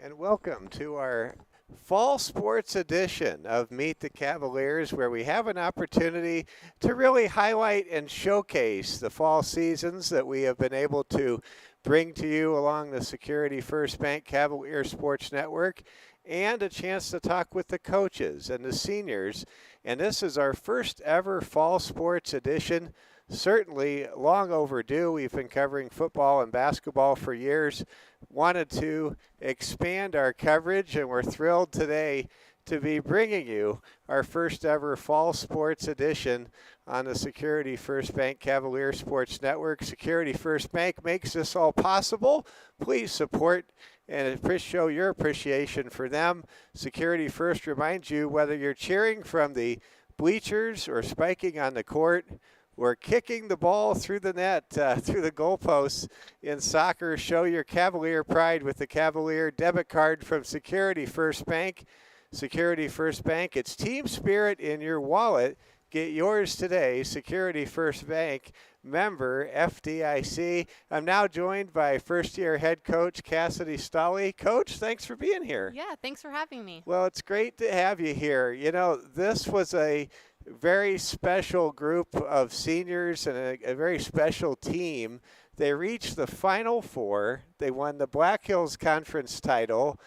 and welcome to our fall sports edition of Meet the Cavaliers, where we have an opportunity to really highlight and showcase the fall seasons that we have been able to bring to you along the Security First Bank Cavalier Sports Network, and a chance to talk with the coaches and the seniors. And this is our first ever fall sports edition. Certainly long overdue. We've been covering football and basketball for years. Wanted to expand our coverage, and we're thrilled today to be bringing you our first ever fall sports edition on the Security First Bank Cavalier Sports Network. Security First Bank makes this all possible. Please support and show your appreciation for them. Security First reminds you, whether you're cheering from the bleachers or spiking on the court, we're kicking the ball through the net, through the goalposts in soccer. Show your Cavalier pride with the Cavalier debit card from Security First Bank. Security First Bank, it's team spirit in your wallet. Get yours today. Security First Bank, member FDIC. I'm now joined by first-year head coach Cassidy Stolle. Coach, thanks for being here. Yeah, thanks for having me. Well, it's great to have you here. You know, this was a very special group of seniors and a very special team. They reached the Final Four. They won the Black Hills Conference title,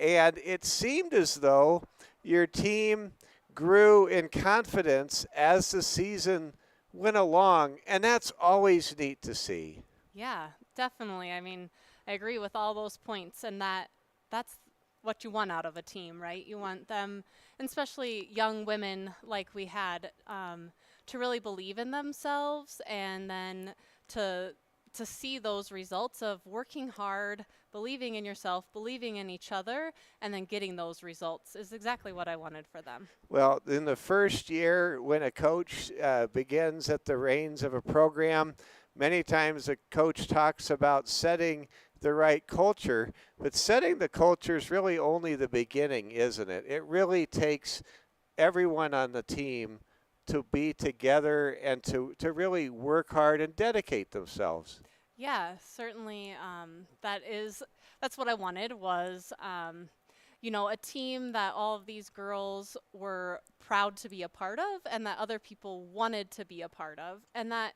and it seemed as though your team grew in confidence as the season went along, and that's always neat to see. Yeah, definitely. I mean, I agree with all those points, and that's what you want out of a team, right? You want them, and especially young women like we had, to really believe in themselves, and then to see those results of working hard, believing in yourself, believing in each other, and then getting those results is exactly what I wanted for them. Well, in the first year, when a coach begins at the reins of a program, many times a coach talks about setting the right culture, but setting the culture is really only the beginning, isn't it? It really takes everyone on the team to be together and to really work hard and dedicate themselves. Yeah, certainly. That's what I wanted was, a team that all of these girls were proud to be a part of, and that other people wanted to be a part of, and that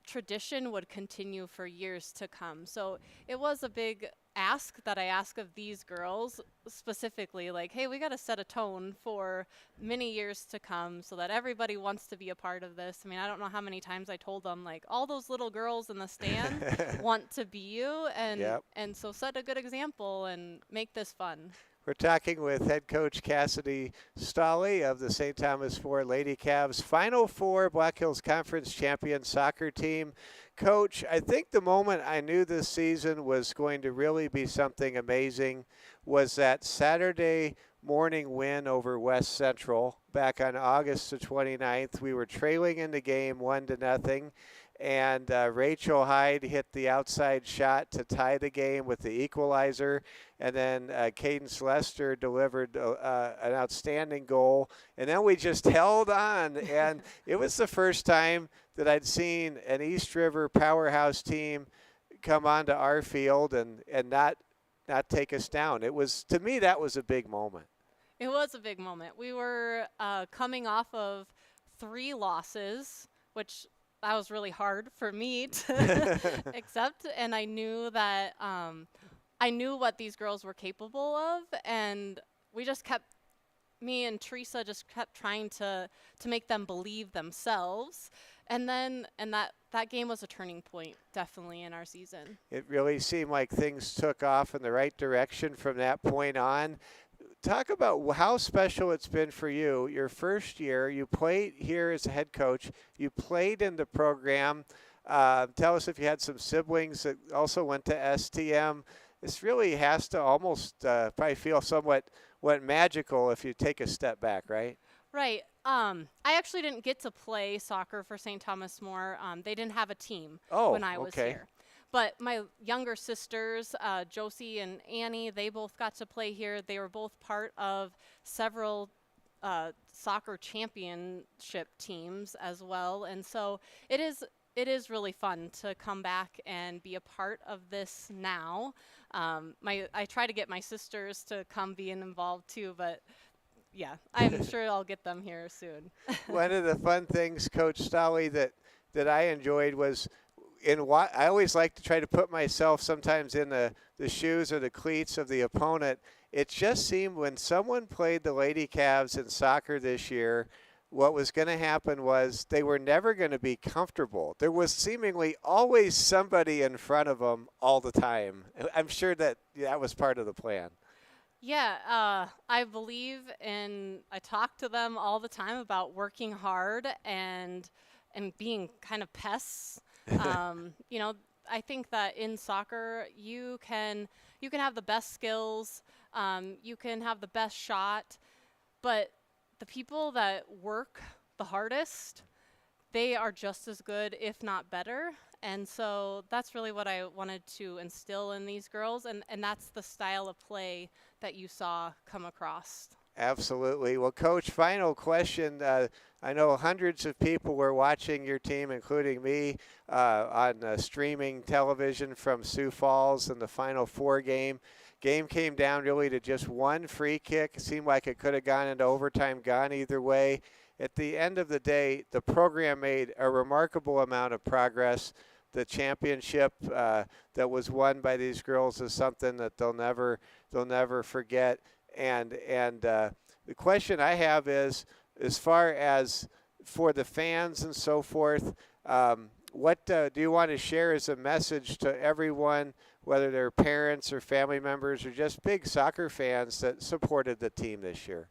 tradition would continue for years to come. So it was a big ask that I ask of these girls specifically, like, hey, we got to set a tone for many years to come so that everybody wants to be a part of this. I mean, I don't know how many times I told them, like, all those little girls in the stand want to be you, and Yep. and so set a good example and make this fun. We're talking with head coach Cassidy Stolle of the St. Thomas More Lady Cavs Final Four Black Hills Conference champion soccer team. Coach, I think the moment I knew this season was going to really be something amazing was that Saturday morning win over West Central back on August the 29th. We were trailing in the game 1-0. And Rachel Hyde hit the outside shot to tie the game with the equalizer. And then Cadence Lester delivered an outstanding goal. And then we just held on. And it was the first time that I'd seen an East River powerhouse team come onto our field and not take us down. It was, to me, that was a big moment. It was a big moment. We were coming off of 3 losses, which that was really hard for me to accept, and I knew that I knew what these girls were capable of, and me and Teresa just kept trying to make them believe themselves, and that game was a turning point, definitely, in our season. It really seemed like things took off in the right direction from that point on. Talk about how special it's been for you. Your first year, you played here as a head coach. You played in the program. Tell us if you had some siblings that also went to STM. This really has to almost probably feel somewhat magical if you take a step back, right? Right. I actually didn't get to play soccer for St. Thomas More. They didn't have a team when I was here. But my younger sisters, Josie and Annie, they both got to play here. They were both part of several soccer championship teams as well. And so it is it is really fun to come back and be a part of this now. I try to get my sisters to come be involved too, but yeah, I'm sure I'll get them here soon. One of the fun things, Coach Stolle, that I enjoyed was I always like to try to put myself sometimes in the shoes or the cleats of the opponent. It just seemed when someone played the Lady Cavs in soccer this year, what was going to happen was they were never going to be comfortable. There was seemingly always somebody in front of them all the time. I'm sure that was part of the plan. Yeah, I believe in. I talk to them all the time about working hard and being kind of pests. You know, I think that in soccer you can have the best skills, you can have the best shot, but the people that work the hardest, they are just as good, if not better. And so that's really what I wanted to instill in these girls, and that's the style of play that you saw come across. Absolutely. Well, Coach, final question. I know hundreds of people were watching your team, including me, on streaming television from Sioux Falls in the Final Four game. Game came down really to just one free kick. It seemed like it could have gone into overtime, gone either way. At the end of the day, the program made a remarkable amount of progress. The championship that was won by these girls is something that they'll never forget. And the question I have is, as far as for the fans and so forth, what do you want to share as a message to everyone, whether they're parents or family members or just big soccer fans that supported the team this year?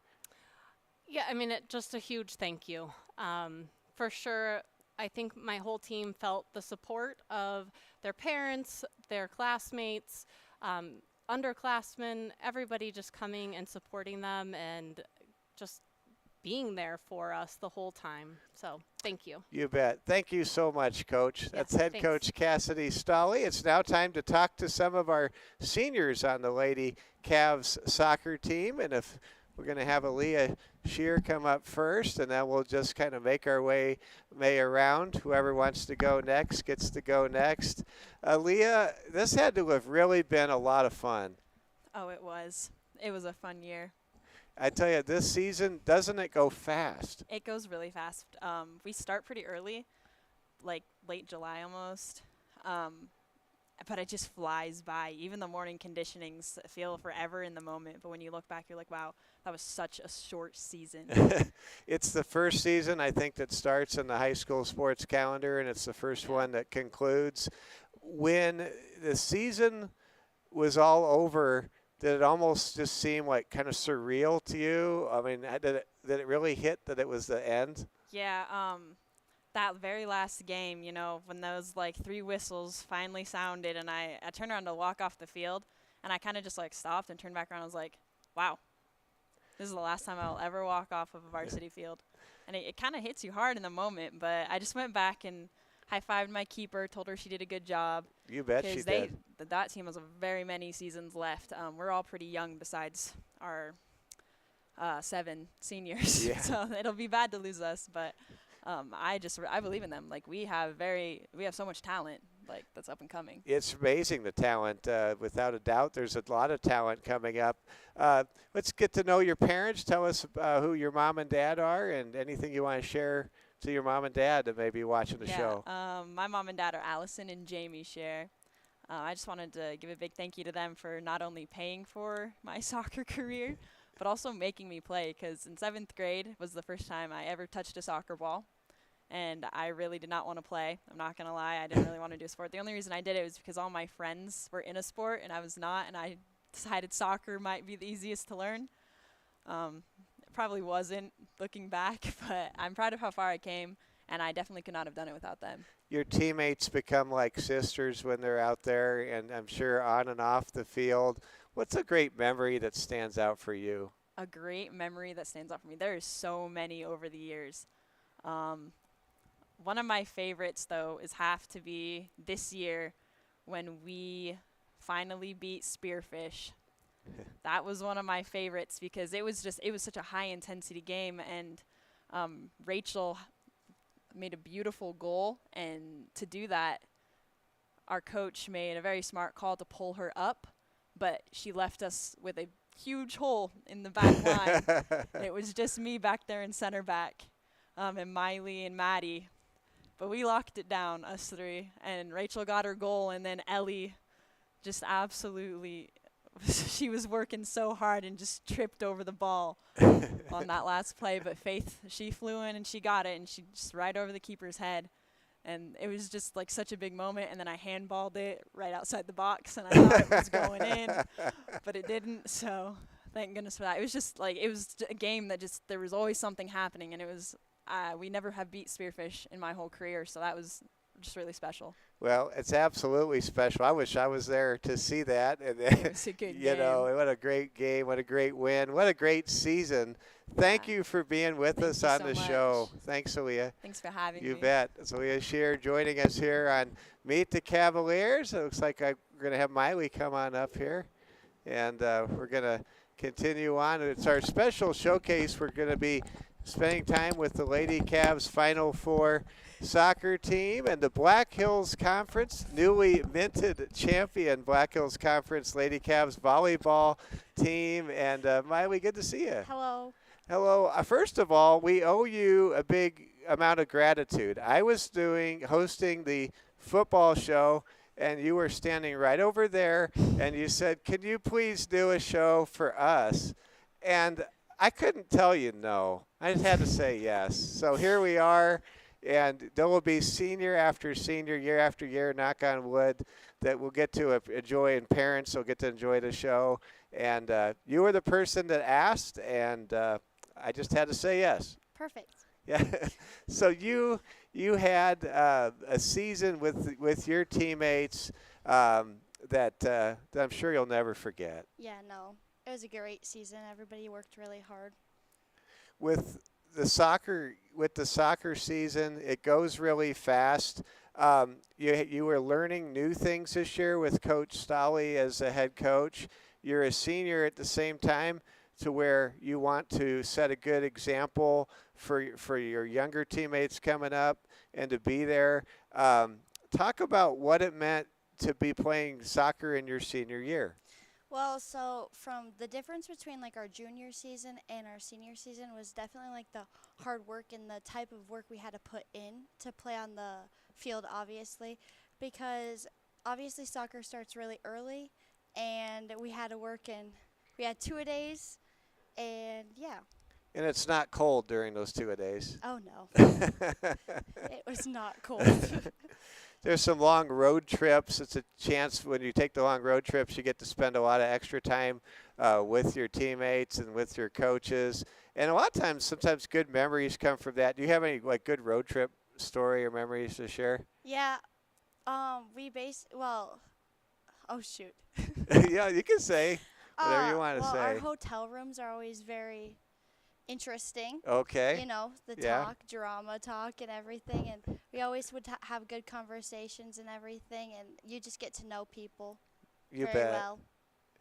Yeah, I mean, just a huge thank you. For sure, I think my whole team felt the support of their parents, their classmates, underclassmen, everybody just coming and supporting them and just being there for us the whole time. So thank you. You bet. Thank you so much, Coach. That's Yes, head thanks. coach Cassidy Stolle. It's now time to talk to some of our seniors on the Lady Cavs soccer team. And if we're going to have Aaliyah Shear come up first, and then we'll just kind of make our way around. Whoever wants to go next gets to go next. Aaliyah, this had to have really been a lot of fun. Oh, it was. It was a fun year. I tell you, this season, doesn't it go fast? It goes really fast. We start pretty early, like late July almost. But it just flies by. Even the morning conditionings feel forever in the moment. But when you look back, you're like, wow, that was such a short season. It's the first season, I think, that starts in the high school sports calendar, and it's the first one that concludes. When the season was all over, did it almost just seem like kind of surreal to you? I mean, did it really hit that it was the end? Yeah, that very last game, you know, when those like 3 whistles finally sounded and I turned around to walk off the field and I kind of just like stopped and turned back around and was like, wow, this is the last time I'll ever walk off of a varsity field. And it kind of hits you hard in the moment, but I just went back and high-fived my keeper, told her she did a good job. You bet she did. That team has very many seasons left. We're all pretty young besides our 7 seniors. Yeah. So it'll be bad to lose us, but I believe in them. Like we have so much talent, like that's up and coming. It's amazing, the talent. Without a doubt, there's a lot of talent coming up. Let's get to know your parents. Tell us who your mom and dad are, and anything you want to share to your mom and dad that may be watching the show. My mom and dad are Allison and Jamie Scher. I just wanted to give a big thank you to them for not only paying for my soccer career, but also making me play, because in 7th grade was the first time I ever touched a soccer ball. And I really did not want to play. I'm not going to lie. I didn't really want to do a sport. The only reason I did it was because all my friends were in a sport and I was not, and I decided soccer might be the easiest to learn. It probably wasn't, looking back, but I'm proud of how far I came, and I definitely could not have done it without them. Your teammates become like sisters when they're out there, and I'm sure on and off the field. What's a great memory that stands out for you? A great memory that stands out for me. There are so many over the years. One of my favorites, though, have to be this year when we finally beat Spearfish. That was one of my favorites because it was such a high-intensity game, and Rachel made a beautiful goal, and to do that, our coach made a very smart call to pull her up, but she left us with a huge hole in the back line. It was just me back there in center back, and Miley and Maddie. But we locked it down, us three, and Rachel got her goal, and then Ellie just absolutely, she was working so hard and just tripped over the ball on that last play. But Faith, she flew in and she got it, and she just right over the keeper's head. And it was just like such a big moment, and then I handballed it right outside the box, and I thought it was going in, but it didn't, so thank goodness for that. It was just like, it was a game that just, there was always something happening, and it was, we never have beat Spearfish in my whole career, so that was just really special. Well, it's absolutely special. I wish I was there to see that. And It was a good you game. know, what a great game, what a great win, what a great season. Thank you for being with Thank us you on so the much. show. Thanks, Aaliyah. Thanks for having me. You bet. So Aaliyah Shear joining us here on Meet the Cavaliers. It looks like we're going to have Miley come on up here, and we're going to continue on. It's our special showcase. We're going to be spending time with the Lady Cavs Final Four soccer team and the Black Hills Conference, newly minted champion Black Hills Conference Lady Cavs volleyball team. And Miley, good to see you. Hello. Hello. First of all, we owe you a big amount of gratitude. I was hosting the football show, and you were standing right over there, and you said, "Can you please do a show for us?" And I couldn't tell you no. I just had to say yes. So here we are, and there will be senior after senior, year after year, knock on wood, that we'll get to enjoy, and parents will get to enjoy the show. And you were the person that asked, and I just had to say yes. Perfect. Yeah. So you had a season with your teammates that I'm sure you'll never forget. Yeah, no. It was a great season. Everybody worked really hard. With the soccer season, it goes really fast. You were learning new things this year with Coach Stolle as the head coach. You're a senior at the same time, to where you want to set a good example for your younger teammates coming up and to be there. Talk about what it meant to be playing soccer in your senior year. Well, so from the difference between like our junior season and our senior season was definitely like the hard work and the type of work we had to put in to play on the field, obviously, because obviously soccer starts really early, and we had to work in, we had 2-a-days, and yeah. And it's not cold during those 2-a-days. Oh no. It was not cold. There's some long road trips. It's a chance when you take the long road trips, you get to spend a lot of extra time with your teammates and with your coaches. And a lot of times, sometimes good memories come from that. Do you have any like good road trip story or memories to share? Yeah. Well, oh shoot. Yeah, you can say whatever you want to well, say. our hotel rooms are always very interesting. Okay. You know, the Yeah. drama talk and everything. And we always would have good conversations and everything. And you just get to know people You very bet. well.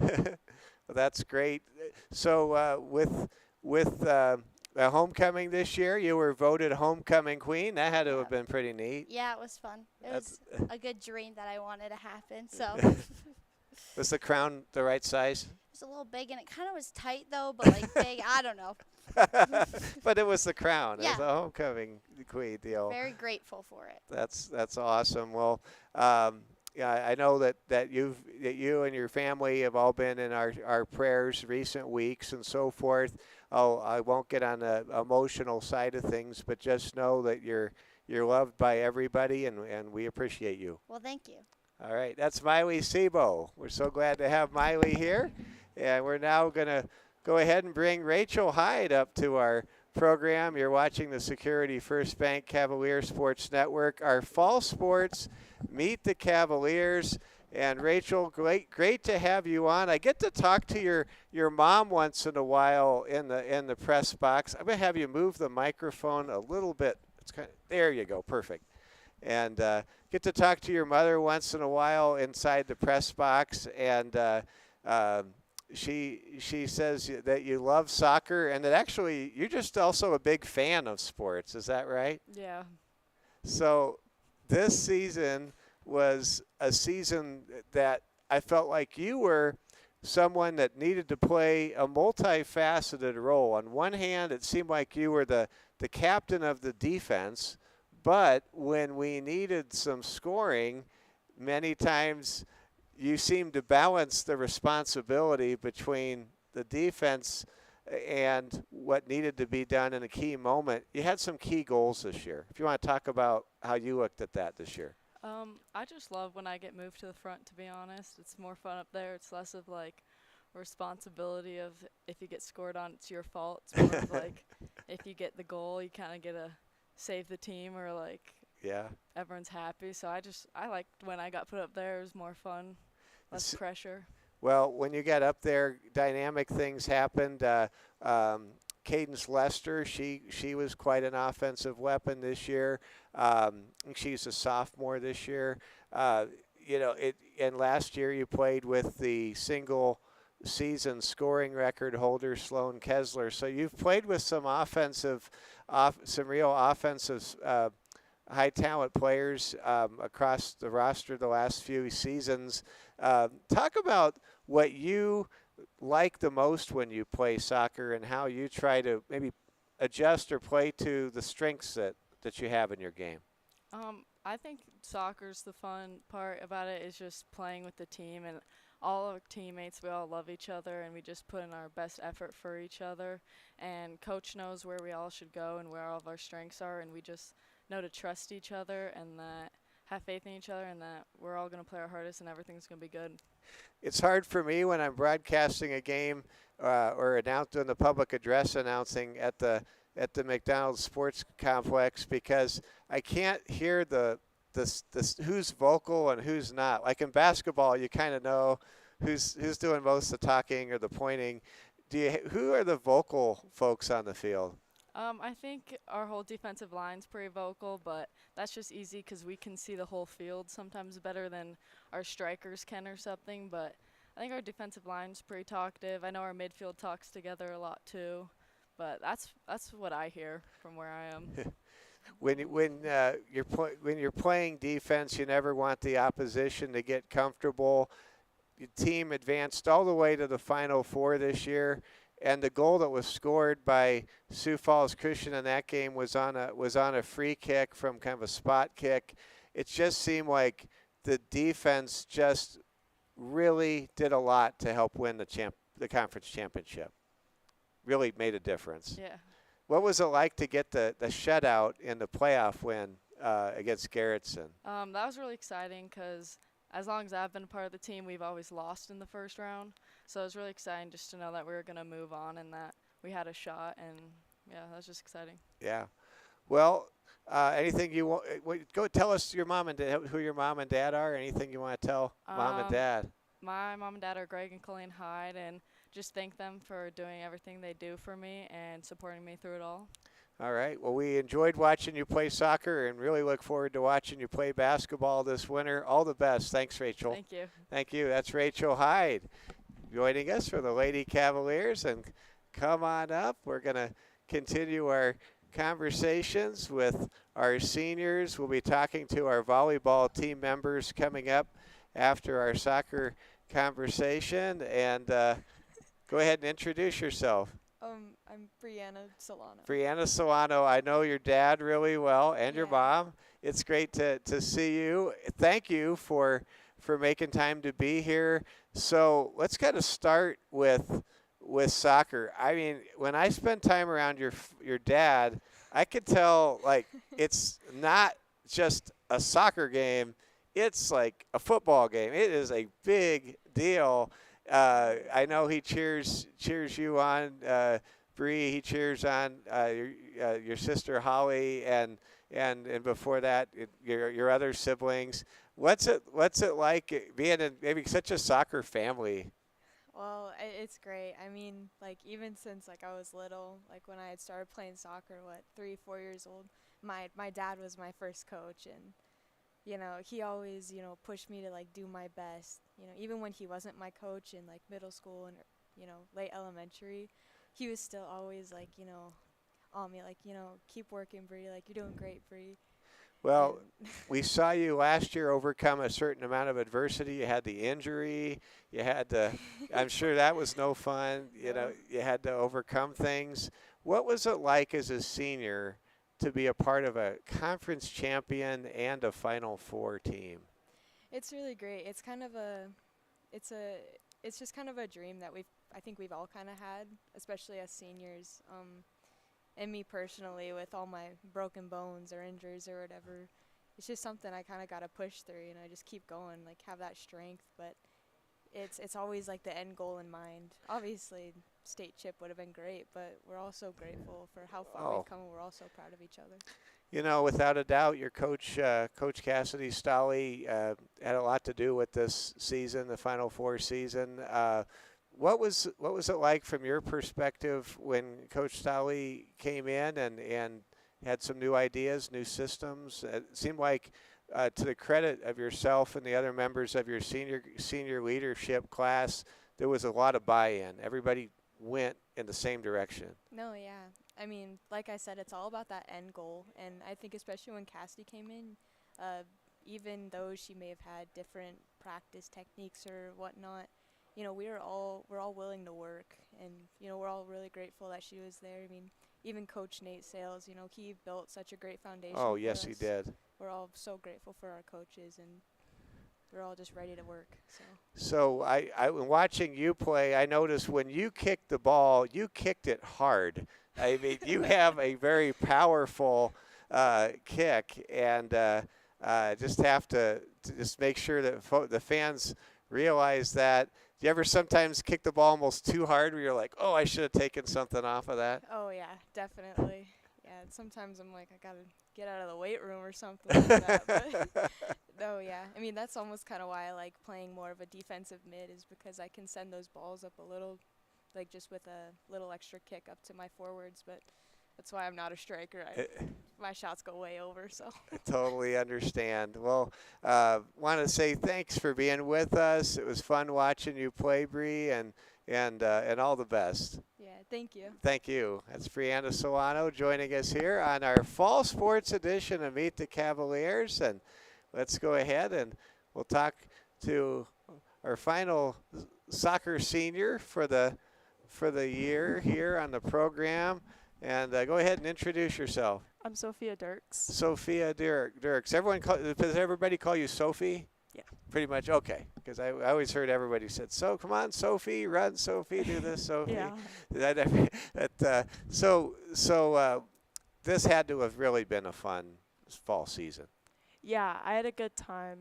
Well, that's great. So with a homecoming this year, you were voted homecoming queen. That had to have been pretty neat. Yeah, it was fun. It That's- was a good dream that I wanted to happen. So it Was the crown the right size? was a little big, and it kind of was tight though, but like big. I don't know. But it was the crown. It was Yeah. a homecoming queen deal. Very grateful for it. That's awesome. Well, yeah, I know that you and your family have all been in our prayers recent weeks and so forth. I won't get on the emotional side of things, but just know that you're loved by everybody, and we appreciate you. Well, thank you. All right, that's Miley Sebo. We're so glad to have Miley here, and we're now going to go ahead and bring Rachel Hyde up to our program. You're watching the Security First Bank Cavalier Sports Network. Our fall sports, Meet the Cavaliers. And Rachel, great to have you on. I get to talk to your mom once in a while in the press box. I'm going to have you move the microphone a little bit. There you go, perfect. And get to talk to your mother once in a while inside the press box. And she says that you love soccer and that actually you're just also a big fan of sports. Is that right? Yeah. So this season was a season that I felt like you were someone that needed to play a multifaceted role. On one hand, it seemed like you were the captain of the defense, but when we needed some scoring, many times you seemed to balance the responsibility between the defense and what needed to be done in a key moment. You had some key goals this year. If you want to talk about how you looked at that this year. I just love when I get moved to the front, to be honest. It's more fun up there. It's less of like responsibility of if you get scored on, it's your fault. It's more of like if you get the goal, you kind of get to save the team or like Yeah. everyone's happy. So I liked when I got put up there. It was more fun, less S- pressure. Well, when you got up there, dynamic things happened. Cadence Lester, she was quite an offensive weapon this year. She's a sophomore this year. You know, and last year you played with the single season scoring record holder Sloan Kessler. So you've played with some some real offensive high talent players across the roster the last few seasons. Talk about what you like the most when you play soccer and how you try to maybe adjust or play to the strengths that you have in your game. I think soccer's the fun part about it is just playing with the team and all our teammates. We all love each other and we just put in our best effort for each other. And coach knows where we all should go and where all of our strengths are, and we just know to trust each other and that have faith in each other and that we're all going to play our hardest and everything's going to be good. It's hard for me when I'm broadcasting a game or doing the public address announcing at the McDonald's Sports Complex because I can't hear the who's vocal and who's not. Like in basketball, you kind of know who's doing most of the talking or the pointing. Who are the vocal folks on the field? I think our whole defensive line's pretty vocal, but that's just easy because we can see the whole field sometimes better than our strikers can or something. But I think our defensive line's pretty talkative. I know our midfield talks together a lot too, but that's what I hear from where I am. When you're playing defense, you never want the opposition to get comfortable. Your team advanced all the way to the Final Four this year. And the goal that was scored by Sioux Falls Christian in that game was on a free kick from kind of a spot kick. It just seemed like the defense just really did a lot to help win the conference championship. Really made a difference. Yeah. What was it like to get the shutout in the playoff win against Garrettson? That was really exciting because as long as I've been a part of the team, we've always lost in the first round. So it was really exciting just to know that we were going to move on and that we had a shot. And, yeah, that was just exciting. Yeah. Well, anything you want? Go tell us your mom and dad, who your mom and dad are. Anything you want to tell mom and dad? My mom and dad are Greg and Colleen Hyde, and just thank them for doing everything they do for me and supporting me through it all. All right. Well, we enjoyed watching you play soccer and really look forward to watching you play basketball this winter. All the best. Thanks, Rachel. Thank you. Thank you. That's Rachel Hyde joining us for the Lady Cavaliers. And come on up. We're going to continue our conversations with our seniors. We'll be talking to our volleyball team members coming up after our soccer conversation. And go ahead and introduce yourself. I'm Brianna Solano. Brianna Solano, I know your dad really well and your Yeah. mom. It's great to see you. Thank you for making time to be here. So let's kind of start with soccer. I mean, when I spend time around your dad, I could tell like it's not just a soccer game. It's like a football game. It is a big deal. I know he cheers you on, Bree. He cheers on your sister Holly, and before that, your other siblings. What's it like being in maybe such a soccer family? Well, it's great. I mean, like even since like I was little, like when I had started playing soccer, 3, 4 years old, my dad was my first coach, and you know, he always, you know, pushed me to like do my best. You know, even when he wasn't my coach in like middle school and, you know, late elementary, he was still always like, you know, on me like, you know, keep working, Bree. Like you're doing great, Bree. Well, And we saw you last year overcome a certain amount of adversity. You had the injury. You had to, I'm sure that was no fun. You know, No. you had to overcome things. What was it like as a senior to be a part of a conference champion and a Final Four team? It's really great. It's kind of it's a, it's just kind of a dream that I think we've all kind of had, especially as seniors. And me personally, with all my broken bones or injuries or whatever, it's just something I kind of got to push through. You know, just keep going, like have that strength. But it's always like the end goal in mind. Obviously, state chip would have been great, but we're also grateful for how far Oh. we've come, and we're also proud of each other. You know, without a doubt, your coach, Coach Cassidy Stolle, had a lot to do with this season, the Final Four season. What was it like from your perspective when Coach Stolle came in and had some new ideas, new systems? It seemed like, to the credit of yourself and the other members of your senior leadership class, there was a lot of buy-in. Everybody went in the same direction. No, yeah. I mean, like I said, it's all about that end goal. And I think especially when Cassidy came in, even though she may have had different practice techniques or whatnot, you know, we're all willing to work, and you know, we're all really grateful that she was there. I mean, even Coach Nate Sales, you know, he built such a great foundation. Oh, for yes, us. he did. We're all so grateful for our coaches, and we're all just ready to work. So So when watching you play, I noticed when you kicked the ball, you kicked it hard. I mean, you have a very powerful kick, and just have to just make sure that the fans realize that. Do you ever sometimes kick the ball almost too hard where you're like, oh, I should have taken something off of that? oh yeah, definitely. Yeah, and sometimes I'm like, I gotta get out of the weight room or something like that. But oh yeah, I mean that's almost kind of why I like playing more of a defensive mid, is because I can send those balls up a little, like just with a little extra kick up to my forwards. But that's why I'm not a striker. My shots go way over. So I totally understand. Well, want to say thanks for being with us. It was fun watching you play, Bree, and all the best. yeah, thank you. Thank you. That's Brianna Solano joining us here on our fall sports edition of Meet the Cavaliers. And let's go ahead and we'll talk to our final soccer senior for the year here on the program. And go ahead and introduce yourself. I'm Sophia Dirks. Sophia Dirks. Does everybody call you Sophie? Yeah. Pretty much. Okay. Because I always heard everybody said, "So come on, Sophie, run, Sophie, do this, Sophie." Yeah. So this had to have really been a fun fall season. Yeah, I had a good time.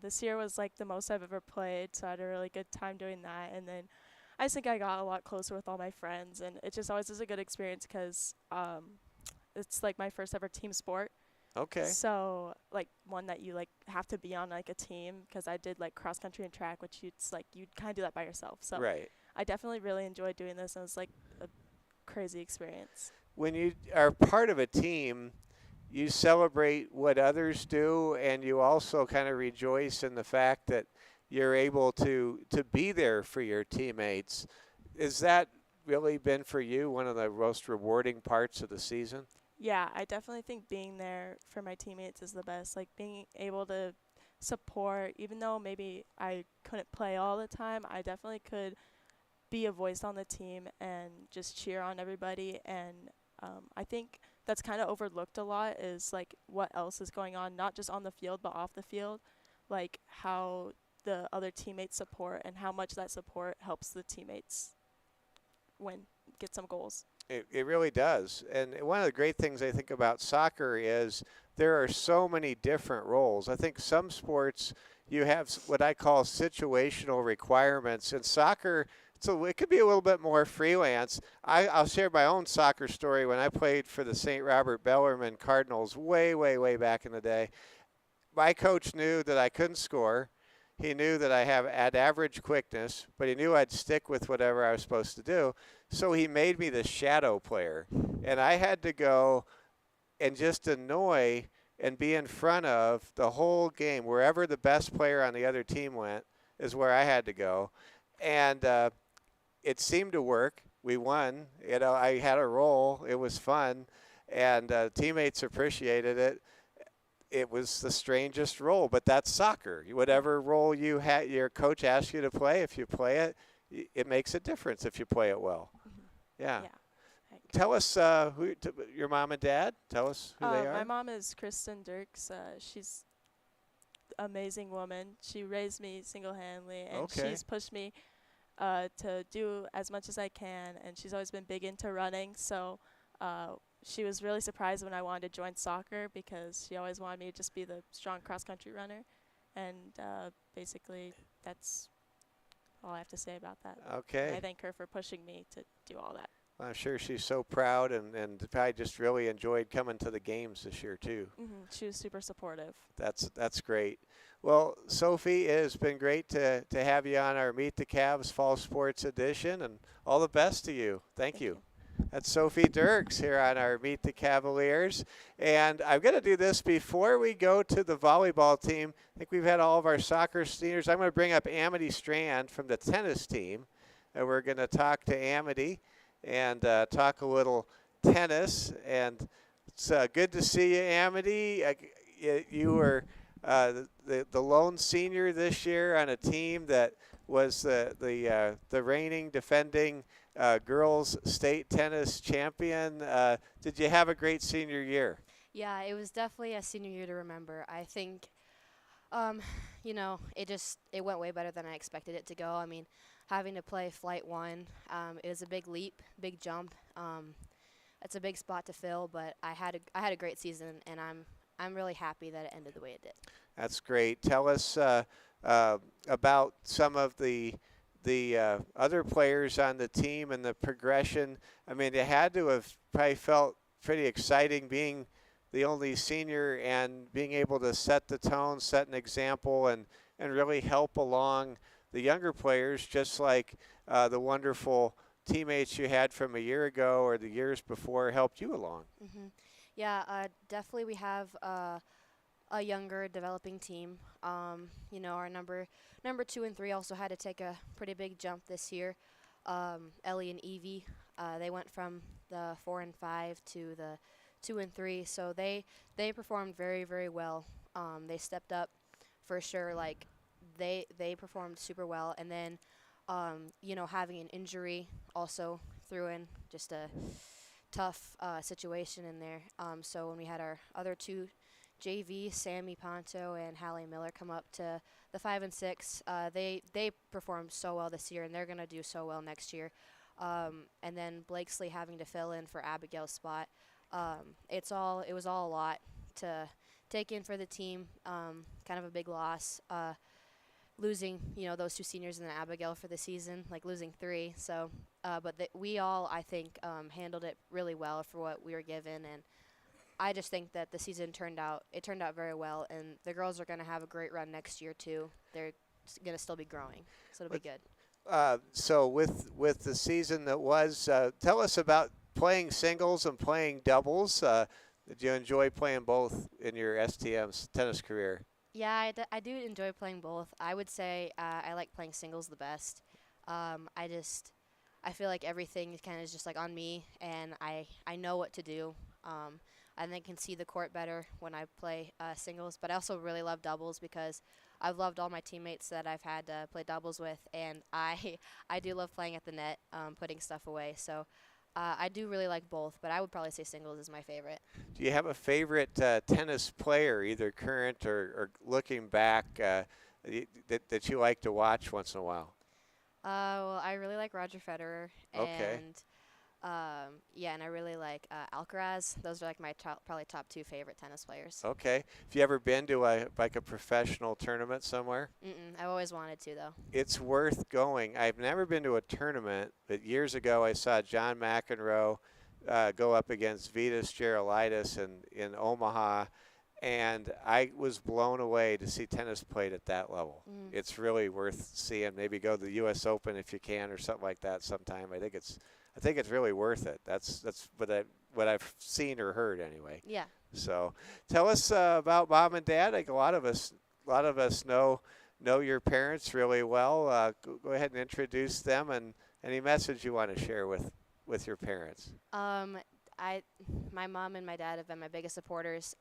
This year was like the most I've ever played, so I had a really good time doing that. And then I just think I got a lot closer with all my friends, and it just always is a good experience because it's like my first ever team sport. Okay. So like one that you like have to be on like a team, because I did like cross country and track, which you'd kind of do that by yourself. So Right. I definitely really enjoyed doing this, and it was like a crazy experience. When you are part of a team, you celebrate what others do, and you also kind of rejoice in the fact that you're able to be there for your teammates. Is that really been for you one of the most rewarding parts of the season? Yeah, I definitely think being there for my teammates is the best. Like being able to support, even though maybe I couldn't play all the time, I definitely could be a voice on the team and just cheer on everybody. And I think that's kind of overlooked a lot, is like what else is going on, not just on the field but off the field, like how the other teammates support and how much that support helps the teammates get some goals. It really does. And one of the great things I think about soccer is there are so many different roles. I think some sports you have what I call situational requirements. In soccer, so it could be a little bit more freelance. I'll share my own soccer story. When I played for the St. Robert Bellarmine Cardinals way, way, way back in the day, my coach knew that I couldn't score. He knew that I had average quickness, but he knew I'd stick with whatever I was supposed to do. So he made me the shadow player. And I had to go and just annoy and be in front of the whole game. Wherever the best player on the other team went is where I had to go. And it seemed to work. We won. You know, I had a role. It was fun. And teammates appreciated it. it was the strangest role, but that's soccer. Whatever role you had, your coach asks you to play, if you play it, it makes a difference if you play it well. Yeah. Yeah. I agree. Tell us your mom and dad. Tell us who they are. My mom is Kristen Dirks. She's amazing woman. She raised me single-handedly, and Okay. she's pushed me to do as much as I can. And she's always been big into running. So she was really surprised when I wanted to join soccer because she always wanted me to just be the strong cross-country runner. And basically, that's all I have to say about that. Okay. And I thank her for pushing me to do all that. I'm sure she's so proud and probably just really enjoyed coming to the games this year too. She was super supportive. That's great. Well, Sophie, it has been great to have you on our Meet the Cavs Fall Sports Edition, and all the best to you. Thank you. That's Sophie Dirks here on our Meet the Cavaliers. And I'm going to do this before we go to the volleyball team. I think we've had all of our soccer seniors. I'm going to bring up Amity Strand from the tennis team, and we're going to talk to Amity and talk a little tennis. And it's good to see you, Amity. You were the lone senior this year on a team that was the reigning defending girls state tennis champion. Did you have a great senior year? Yeah, it was definitely a senior year to remember. I think, it went way better than I expected it to go. I mean, having to play Flight 1, it was a big leap, big jump. It's a big spot to fill, but I had a great season, and I'm really happy that it ended the way it did. That's great. Tell us about some of the other players on the team and the progression. I mean, it had to have probably felt pretty exciting being the only senior and being able to set the tone, set an example, and really help along the younger players, just like the wonderful teammates you had from a year ago or the years before helped you along. Yeah, definitely we have a younger developing team. Our number 2 and 3 also had to take a pretty big jump this year. Ellie and Evie, they went from the 4 and 5 to the 2 and 3, so they performed very, very well. They stepped up for sure. Like they performed super well, and then having an injury also threw in just a tough situation in there. So when we had our other two JV, Sammy Ponto and Hallie Miller, come up to the 5 and 6, they performed so well this year, and they're gonna do so well next year. And then Blakesley having to fill in for Abigail's spot. It was all a lot to take in for the team. Kind of a big loss. Losing, those two seniors and then Abigail for the season, like losing 3. So, but we all, I think, handled it really well for what we were given, and I just think that the season turned out very well, and the girls are going to have a great run next year too. They're going to still be growing, so it'll be good. So with the season that was, tell us about playing singles and playing doubles. Did you enjoy playing both in your STM tennis career? Yeah, I do enjoy playing both. I would say I like playing singles the best. I feel like everything kind of is just like on me, and I know what to do. And then can see the court better when I play singles. But I also really love doubles because I've loved all my teammates that I've had to play doubles with, and I do love playing at the net, putting stuff away. So I do really like both, but I would probably say singles is my favorite. Do you have a favorite tennis player, either current or looking back, that you like to watch once in a while? Well, I really like Roger Federer. Okay. And and I really like Alcaraz. Those are like my probably top 2 favorite tennis players. Okay. Have you ever been to a professional tournament somewhere? I've always wanted to, though. It's worth going. I've never been to a tournament, but years ago I saw John McEnroe go up against Vitas Gerulaitis in Omaha, and I was blown away to see tennis played at that level. It's really worth seeing. Maybe go to the U.S. Open if you can, or something like that sometime. I think it's really worth it. That's what I've seen or heard anyway. Yeah. So, tell us about mom and dad. Like a lot of us know your parents really well. Go ahead and introduce them, and any message you want to share with your parents. My mom and my dad have been my biggest supporters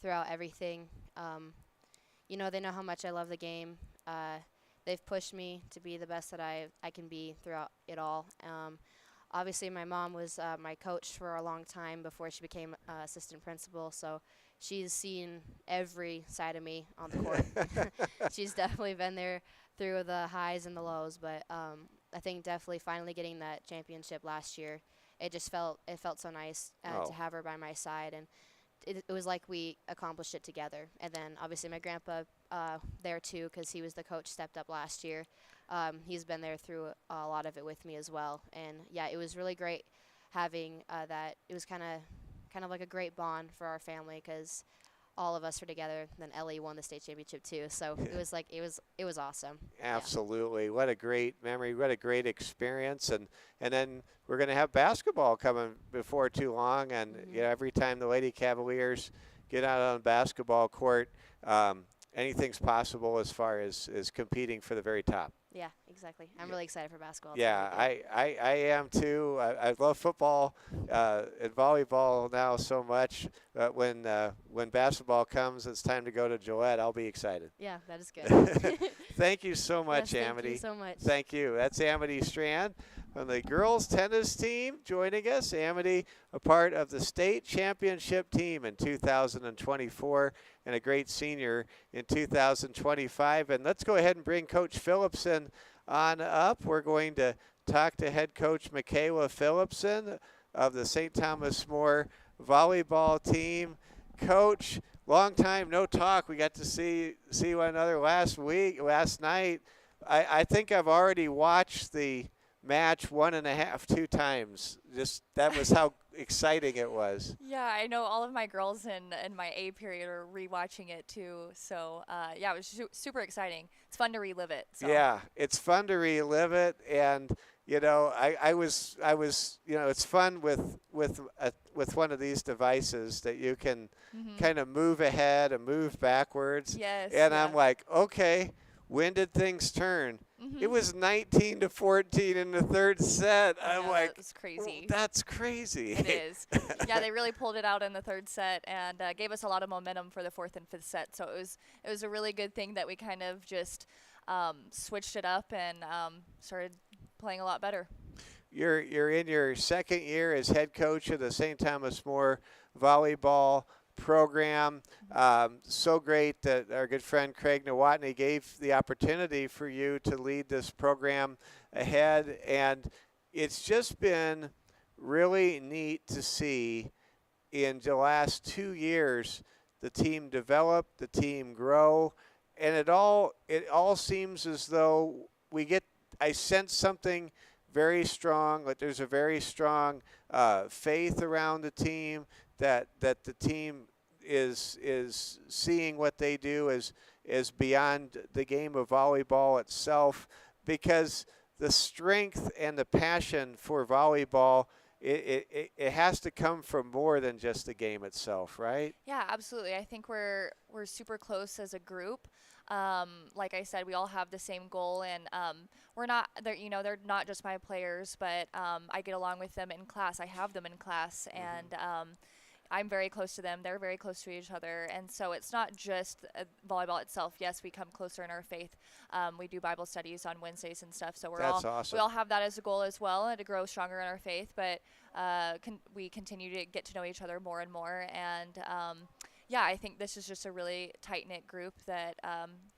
throughout everything. You know, they know how much I love the game. They've pushed me to be the best that I can be throughout it all. Obviously, my mom was my coach for a long time before she became assistant principal, so she's seen every side of me on the court. She's definitely been there through the highs and the lows, but I think definitely finally getting that championship last year, it felt so nice Oh. to have her by my side, and it was like we accomplished it together. And then obviously my grandpa there too, because he was the coach, stepped up last year. He's been there through a lot of it with me as well. And yeah, it was really great having that. It was kind of like a great bond for our family because all of us were together. Then Ellie won the state championship too, so it was like it was awesome. Yeah. Absolutely. What a great memory. What a great experience. And then we're going to have basketball coming before too long. And you know, every time the Lady Cavaliers get out on the basketball court, anything's possible as far as competing for the very top. Yeah, exactly. I'm really excited for basketball. It's Yeah, gonna be good. I am too. I love football and volleyball now so much. But when basketball comes, it's time to go to Gillette. I'll be excited. Yeah, that is good. Thank you so much, Yes, Amity. thank you so much. Thank you. That's Amity Strand on the girls tennis team joining us. Amity, a part of the state championship team in 2024 and a great senior in 2025. And let's go ahead and bring Coach Phillipson on up. We're going to talk to head coach Michaela Phillipson of the St. Thomas More volleyball team. Coach, long time no talk. We got to see one another last night. I think I've already watched the match 1.5, 2 times. Just that was how exciting it was. Yeah, I know all of my girls in my A period are rewatching it too. So yeah, it was super exciting. It's fun to relive it. So. Yeah, it's fun to relive it, and you know, I was you know, it's fun with one of these devices that you can kind of move ahead and move backwards. Yes. And yeah. I'm like, okay, when did things turn? It was 19-14 in the third set. I'm like, that was crazy. "Oh, that's crazy. It is. Yeah, they really pulled it out in the third set and gave us a lot of momentum for the fourth and fifth set. So it was a really good thing that we kind of just switched it up and started playing a lot better. You're in your second year as head coach of the St. Thomas More volleyball program. So great that our good friend Craig Nowotny gave the opportunity for you to lead this program ahead, and it's just been really neat to see in the last 2 years the team develop, the team grow, and it all seems as though I sense something very strong, like there's a very strong faith around the team, that the team is seeing what they do as beyond the game of volleyball itself, because the strength and the passion for volleyball, it has to come from more than just the game itself, right? Yeah, absolutely. I think we're super close as a group. Like I said, we all have the same goal, and we're not, they're not just my players, but I get along with them in class. I have them in class, and I'm very close to them. They're very close to each other. And so it's not just volleyball itself. Yes, we come closer in our faith. We do Bible studies on Wednesdays and stuff. So That's awesome. we all have that as a goal as well, and to grow stronger in our faith. But we continue to get to know each other more and more. And yeah, I think this is just a really tight-knit group that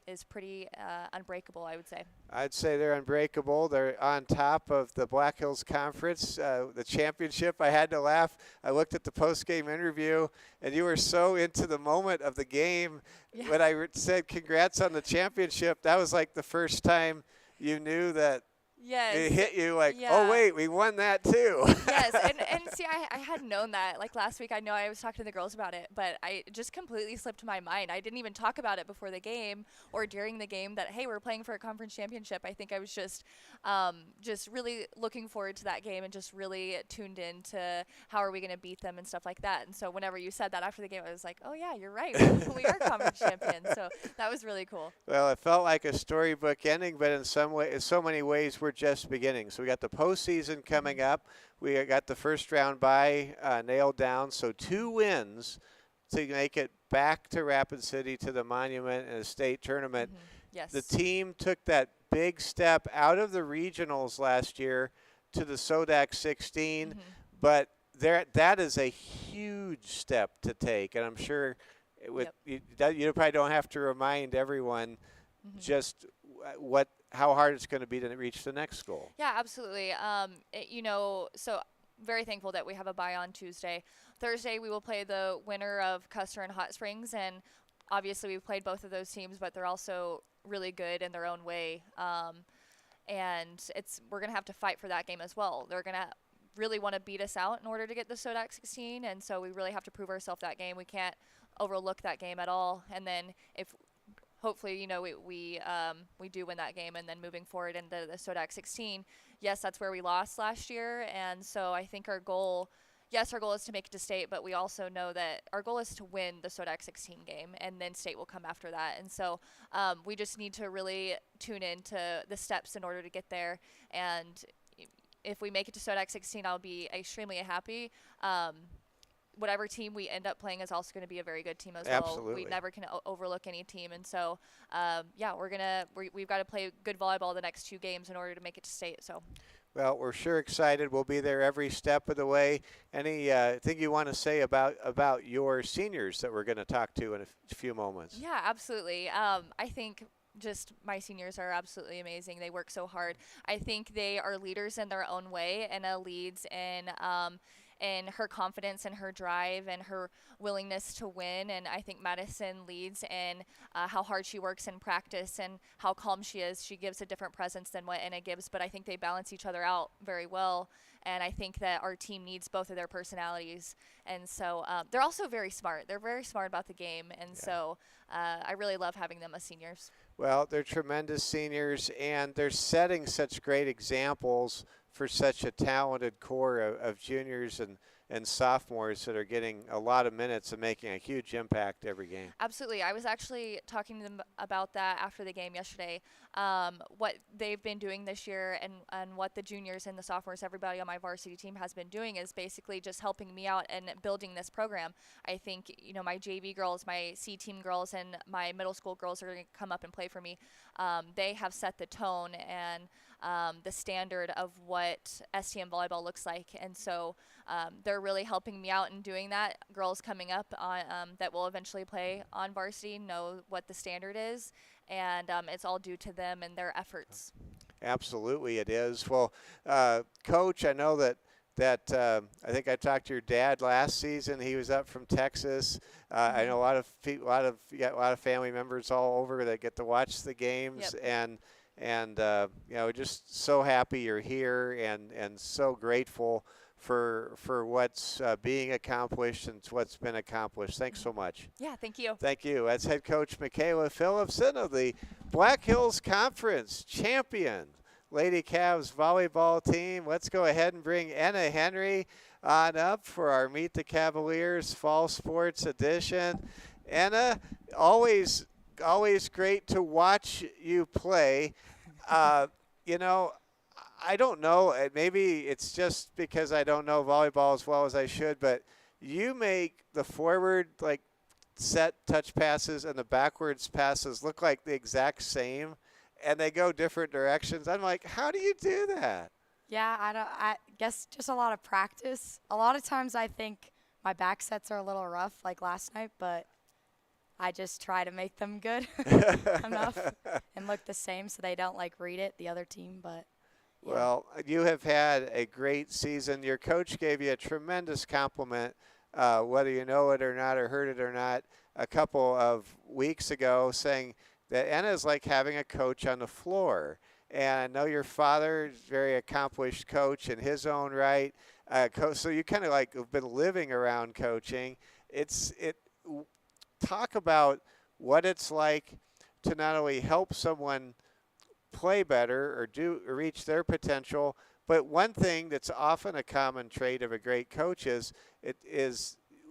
is pretty unbreakable, I would say. I'd say they're unbreakable. They're on top of the Black Hills Conference, the championship. I had to laugh. I looked at the post-game interview, and you were so into the moment of the game. Yeah. When I said congrats on the championship, that was like the first time you knew that Yes. it hit you like, Yeah. oh, wait, we won that too. Yes, and see, I had known that. Like last week, I know I was talking to the girls about it, but I just completely slipped my mind. I didn't even talk about it before the game or during the game that, hey, we're playing for a conference championship. I think I was just really looking forward to that game and just really tuned in to how are we going to beat them and stuff like that. And so whenever you said that after the game, I was like, oh, yeah, you're right. We are conference champions. So that was really cool. Well, it felt like a storybook ending, but in so many ways, we're just beginning. So we got the postseason coming up. We got the first round bye nailed down. So 2 wins to make it back to Rapid City to the Monument and the state tournament. Yes. The team took that big step out of the regionals last year to the SODAC 16, but that is a huge step to take, and I'm sure you probably don't have to remind everyone just how hard it's going to be to reach the next goal. Yeah, absolutely. So very thankful that we have a bye on Tuesday. Thursday we will play the winner of Custer and Hot Springs, and obviously we've played both of those teams, but they're also really good in their own way. And we're going to have to fight for that game as well. They're going to really want to beat us out in order to get the SODAC 16, and so we really have to prove ourselves that game. We can't overlook that game at all. And then if hopefully, we do win that game, and then moving forward into the SODAC 16, yes, that's where we lost last year, and so I think our goal is to make it to state, but we also know that our goal is to win the SODAC 16 game, and then state will come after that. And so we just need to really tune into the steps in order to get there. And if we make it to SODAC 16, I'll be extremely happy. Whatever team we end up playing is also going to be a very good team as well. Absolutely. We never can overlook any team. And so, we've got to play good volleyball the next 2 games in order to make it to state. So. Well, we're sure excited. We'll be there every step of the way. Any thing you want to say about your seniors that we're going to talk to in a few moments? Yeah, absolutely. I think just my seniors are absolutely amazing. They work so hard. I think they are leaders in their own way. Anna leads in her confidence and her drive and her willingness to win. And I think Madison leads in how hard she works in practice and how calm she is. She gives a different presence than what Anna gives, but I think they balance each other out very well. And I think that our team needs both of their personalities. And so they're also very smart. They're very smart about the game. And so I really love having them as seniors. Well, they're tremendous seniors, and they're setting such great examples for such a talented core of juniors and sophomores that are getting a lot of minutes and making a huge impact every game. Absolutely. I was actually talking to them about that after the game yesterday, what they've been doing this year and what the juniors and the sophomores, everybody on my varsity team has been doing is basically just helping me out and building this program. I think, my JV girls, my C team girls, and my middle school girls are going to come up and play for me. They have set the tone and the standard of what STM volleyball looks like. And so they're really helping me out in doing that. Girls coming up on, that will eventually play on varsity know what the standard is, and it's all due to them and their efforts. Absolutely it is. Well, Coach, I know that I think I talked to your dad last season. He was up from Texas. I know a lot of family members all over that get to watch the games. Yep. And just so happy you're here and so grateful for what's being accomplished and what's been accomplished. Thanks so much. Yeah, thank you. Thank you. That's head coach Michaela Phillipson of the Black Hills Conference champion Lady Cavs volleyball team. Let's go ahead and bring Anna Henry on up for our Meet the Cavaliers Fall Sports Edition. Anna, always great to watch you play. I don't know, maybe it's just because I don't know volleyball as well as I should, but you make the forward set touch passes and the backwards passes look like the exact same, and they go different directions. I'm like, how do you do that? Yeah, I guess just a lot of practice. A lot of times I think my back sets are a little rough, like last night, but I just try to make them good enough and look the same so they don't read it, the other team, but yeah. Well, you have had a great season. Your coach gave you a tremendous compliment, whether you know it or not or heard it or not, a couple of weeks ago, saying that Anna is like having a coach on the floor. And I know your father is a very accomplished coach in his own right. So you kind of have been living around coaching. Talk about what it's like to not only help someone play better or reach their potential, but one thing that's often a common trait of a great coach is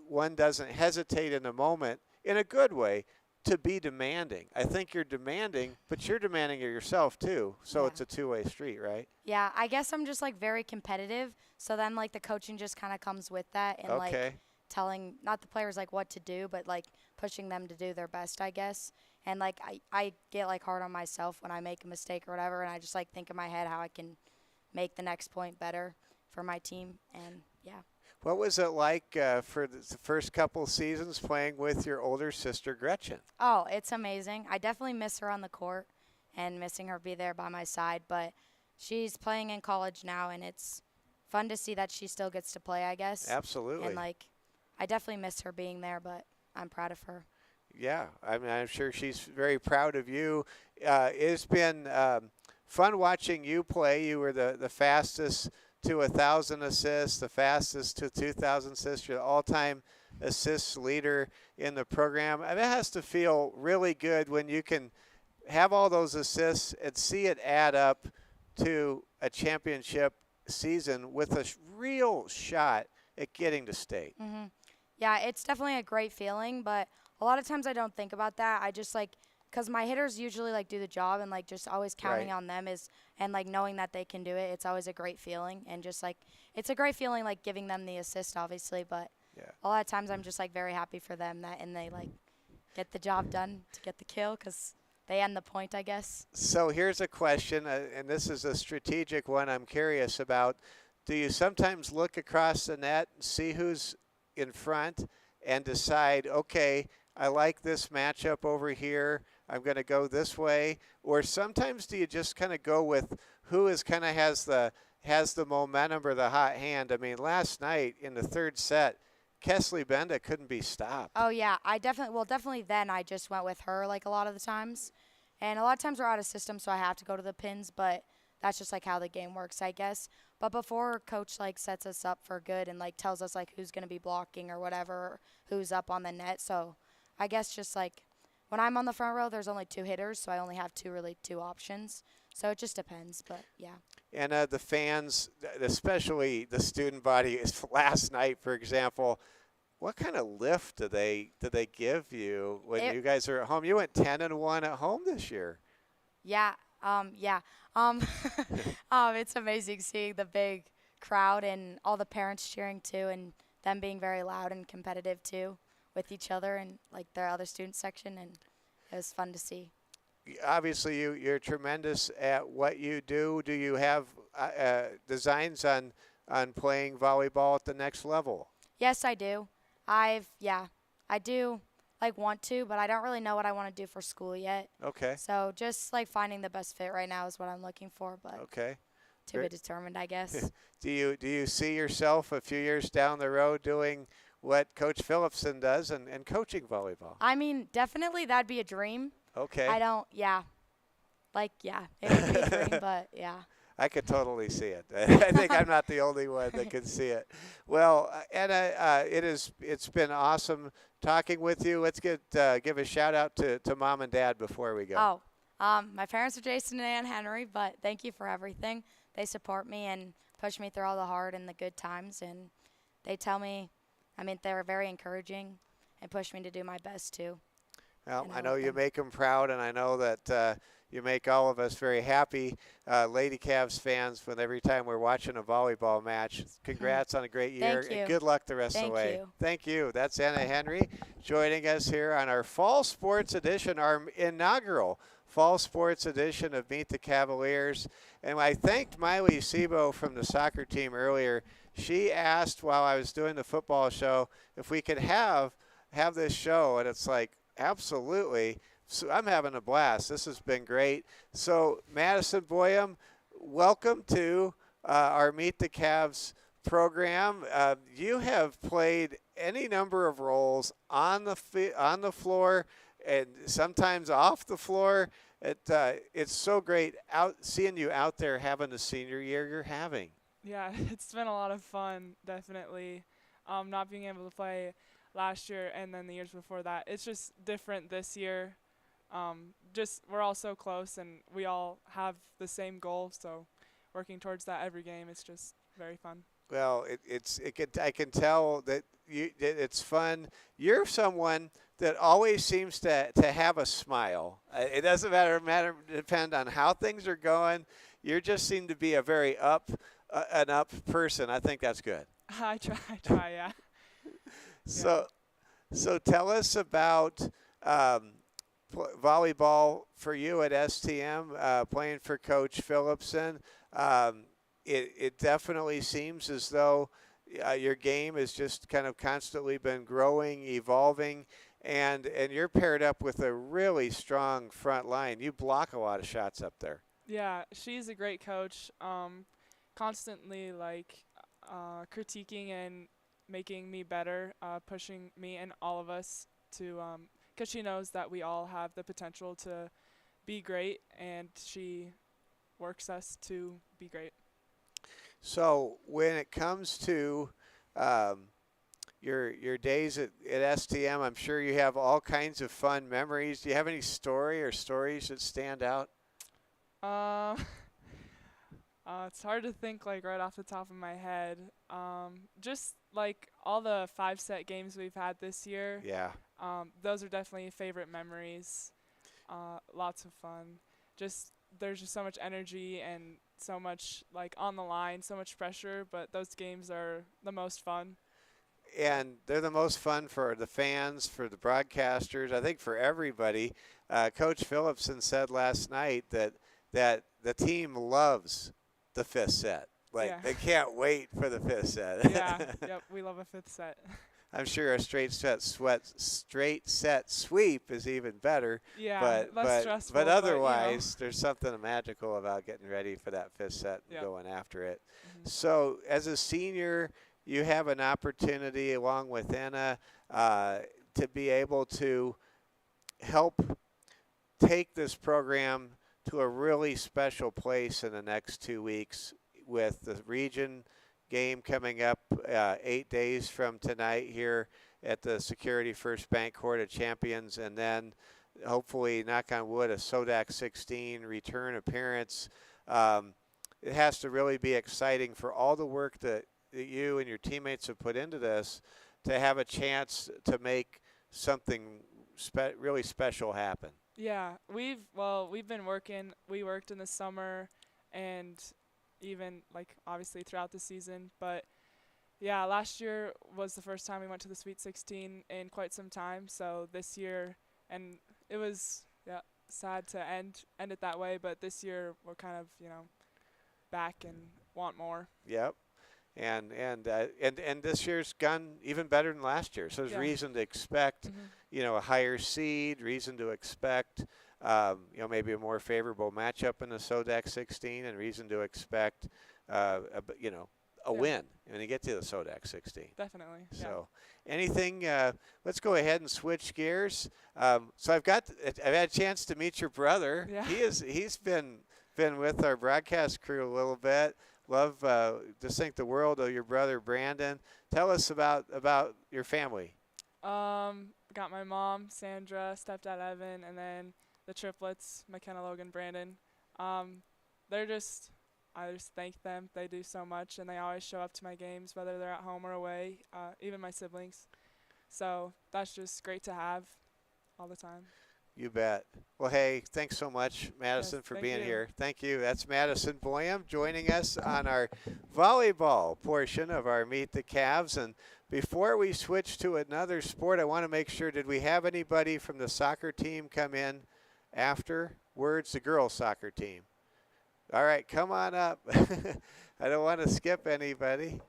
one doesn't hesitate in a moment, in a good way, to be demanding. I think you're demanding, but you're demanding of yourself too. So Yeah. It's a two-way street, right? Yeah, I guess I'm just very competitive, so then the coaching just kind of comes with that, and Okay. telling not the players like what to do, but like pushing them to do their best, I guess. And like I get like hard on myself when I make a mistake or whatever, and I just like think in my head how I can make the next point better for my team. And yeah. What was it like for the first couple seasons playing with your older sister Gretchen? Oh, it's amazing. I definitely miss her on the court and missing her be there by my side, but she's playing in college now, and it's fun to see that she still gets to play, I guess. Absolutely. And like I definitely miss her being there, but I'm proud of her. Yeah, I mean, I'm sure she's very proud of you. It's been fun watching you play. You were the fastest to 1,000 assists, the fastest to 2,000 assists. You're the all-time assists leader in the program. I mean, it has to feel really good when you can have all those assists and see it add up to a championship season with a real shot at getting to state. Mm-hmm. Yeah, it's definitely a great feeling, but a lot of times I don't think about that. I just like, because my hitters usually like do the job, and like just always counting Right. on them is, and like knowing that they can do it, it's always a great feeling. And just like, it's a great feeling like giving them the assist, obviously, but Yeah. a lot of times I'm just like very happy for them that, and they like get the job done to get the kill because they end the point, I guess. So here's a question, and this is a strategic one I'm curious about. Do you sometimes look across the net and see who's in front and decide, okay, I like this matchup over here, I'm going to go this way? Or sometimes do you just kind of go with who is kind of has the momentum or the hot hand? I mean, last night in the third set, Kesley Benda couldn't be stopped. Oh yeah, definitely then I just went with her like a lot of the times. And a lot of times we're out of system, so I have to go to the pins, but that's just like how the game works, I guess. But before coach like sets us up for good and like tells us like who's going to be blocking or whatever, or who's up on the net. So I guess just like when I'm on the front row, there's only 2 hitters, so I only have two options. So it just depends, but yeah. And the fans, especially the student body, is last night, for example. What kind of lift do they give you when you guys are at home? You went 10-1 at home this year. Yeah, yeah. It's amazing seeing the big crowd and all the parents cheering too, and them being very loud and competitive too with each other and like their other student section, and it was fun to see. Obviously, you're tremendous at what you do. Do you have designs on playing volleyball at the next level? Yes, I do. I do like want to, but I don't really know what I want to do for school yet. Okay. So just like finding the best fit right now is what I'm looking for, but Okay. to be determined, I guess. Do you see yourself a few years down the road doing what Coach Phillipson does and coaching volleyball? I mean, definitely that'd be a dream. Okay. I don't, yeah. Like, yeah, it would be a dream, but yeah. I could totally see it. I think I'm not the only one that can see it. Well, Anna, it's been awesome talking with you. Let's give a shout out to Mom and Dad before we go. My parents are Jason and Ann Henry, but thank you for everything. They support me and push me through all the hard and the good times, and they tell me, I mean, they're very encouraging and push me to do my best too. Well, and I I know love you them. make them proud, and I know that you make all of us very happy, Lady Cavs fans, when every time we're watching a volleyball match. Congrats on a great year, Thank you. and good luck the rest of the Thank way. you. Thank you. That's Anna Henry joining us here on our Fall Sports Edition, our inaugural Fall Sports Edition of Meet the Cavaliers. And I thanked Miley Sebo from the soccer team earlier. She asked while I was doing the football show if we could have this show, and it's like, absolutely. So I'm having a blast. This has been great. So Madison Boyum, welcome to our Meet the Cavs program. You have played any number of roles on the floor and sometimes off the floor. It's so great seeing you out there having the senior year you're having. Yeah, it's been a lot of fun, definitely. Not being able to play last year and then the years before that. It's just different this year. We're all so close and we all have the same goal, so working towards that every game, it's just very fun. Well, I can tell that it's fun. You're someone that always seems to have a smile. It doesn't depend on how things are going. You just seem to be a very up person. I think that's good. I try, yeah. So tell us about volleyball for you at STM, playing for Coach Phillipson. It definitely seems as though your game has just kind of constantly been growing, evolving, and you're paired up with a really strong front line. You block a lot of shots up there. Yeah, she's a great coach. Constantly critiquing and making me better, pushing me and all of us to, because she knows that we all have the potential to be great, and she works us to be great. So when it comes to your days at STM, I'm sure you have all kinds of fun memories. Do you have any stories that stand out? It's hard to think right off the top of my head. Just all the 5-set games we've had this year. Yeah. Those are definitely favorite memories. Lots of fun. There's just so much energy and so much on the line, so much pressure, but those games are the most fun. And they're the most fun for the fans, for the broadcasters, I think for everybody. Coach Phillipson said last night that the team loves the 5th set. They can't wait for the 5th set. Yeah, yep, we love a 5th set. I'm sure a straight set sweep is even better. Yeah, less stressful. But otherwise, there's something magical about getting ready for that 5th set and yep. going after it. Mm-hmm. So as a senior, you have an opportunity along with Anna to be able to help take this program to a really special place in the next 2 weeks with the region game coming up 8 days from tonight here at the Security First Bank Court of Champions, and then hopefully, knock on wood, a SODAC 16 return appearance. It has to really be exciting for all the work that you and your teammates have put into this to have a chance to make something really special happen. Yeah, we've been working. We worked in the summer and even obviously throughout the season, but yeah, last year was the first time we went to the Sweet 16 in quite some time. So this year, and it was sad to end it that way, but this year we're kind of back and want more. Yep. And this year's gone even better than last year. So there's reason to expect, a higher seed, reason to expect, maybe a more favorable matchup in the SODAC 16, and reason to expect, a win when you get to the SODAC 16. Definitely. So anything, let's go ahead and switch gears. So I've had a chance to meet your brother. Yeah. He's been with our broadcast crew a little bit. Love, just think the world of your brother Brandon. Tell us about your family. Got my mom, Sandra, stepdad Evan, and then the triplets, McKenna, Logan, Brandon. I just thank them. They do so much, and they always show up to my games, whether they're at home or away, even my siblings. So that's just great to have all the time. You bet. Well, hey, thanks so much, Madison, for being here. Thank you. That's Madison Boyum joining us on our volleyball portion of our Meet the Cavs. And before we switch to another sport, I want to make sure, did we have anybody from the soccer team come in afterwards? The girls' soccer team. All right, come on up. I don't want to skip anybody.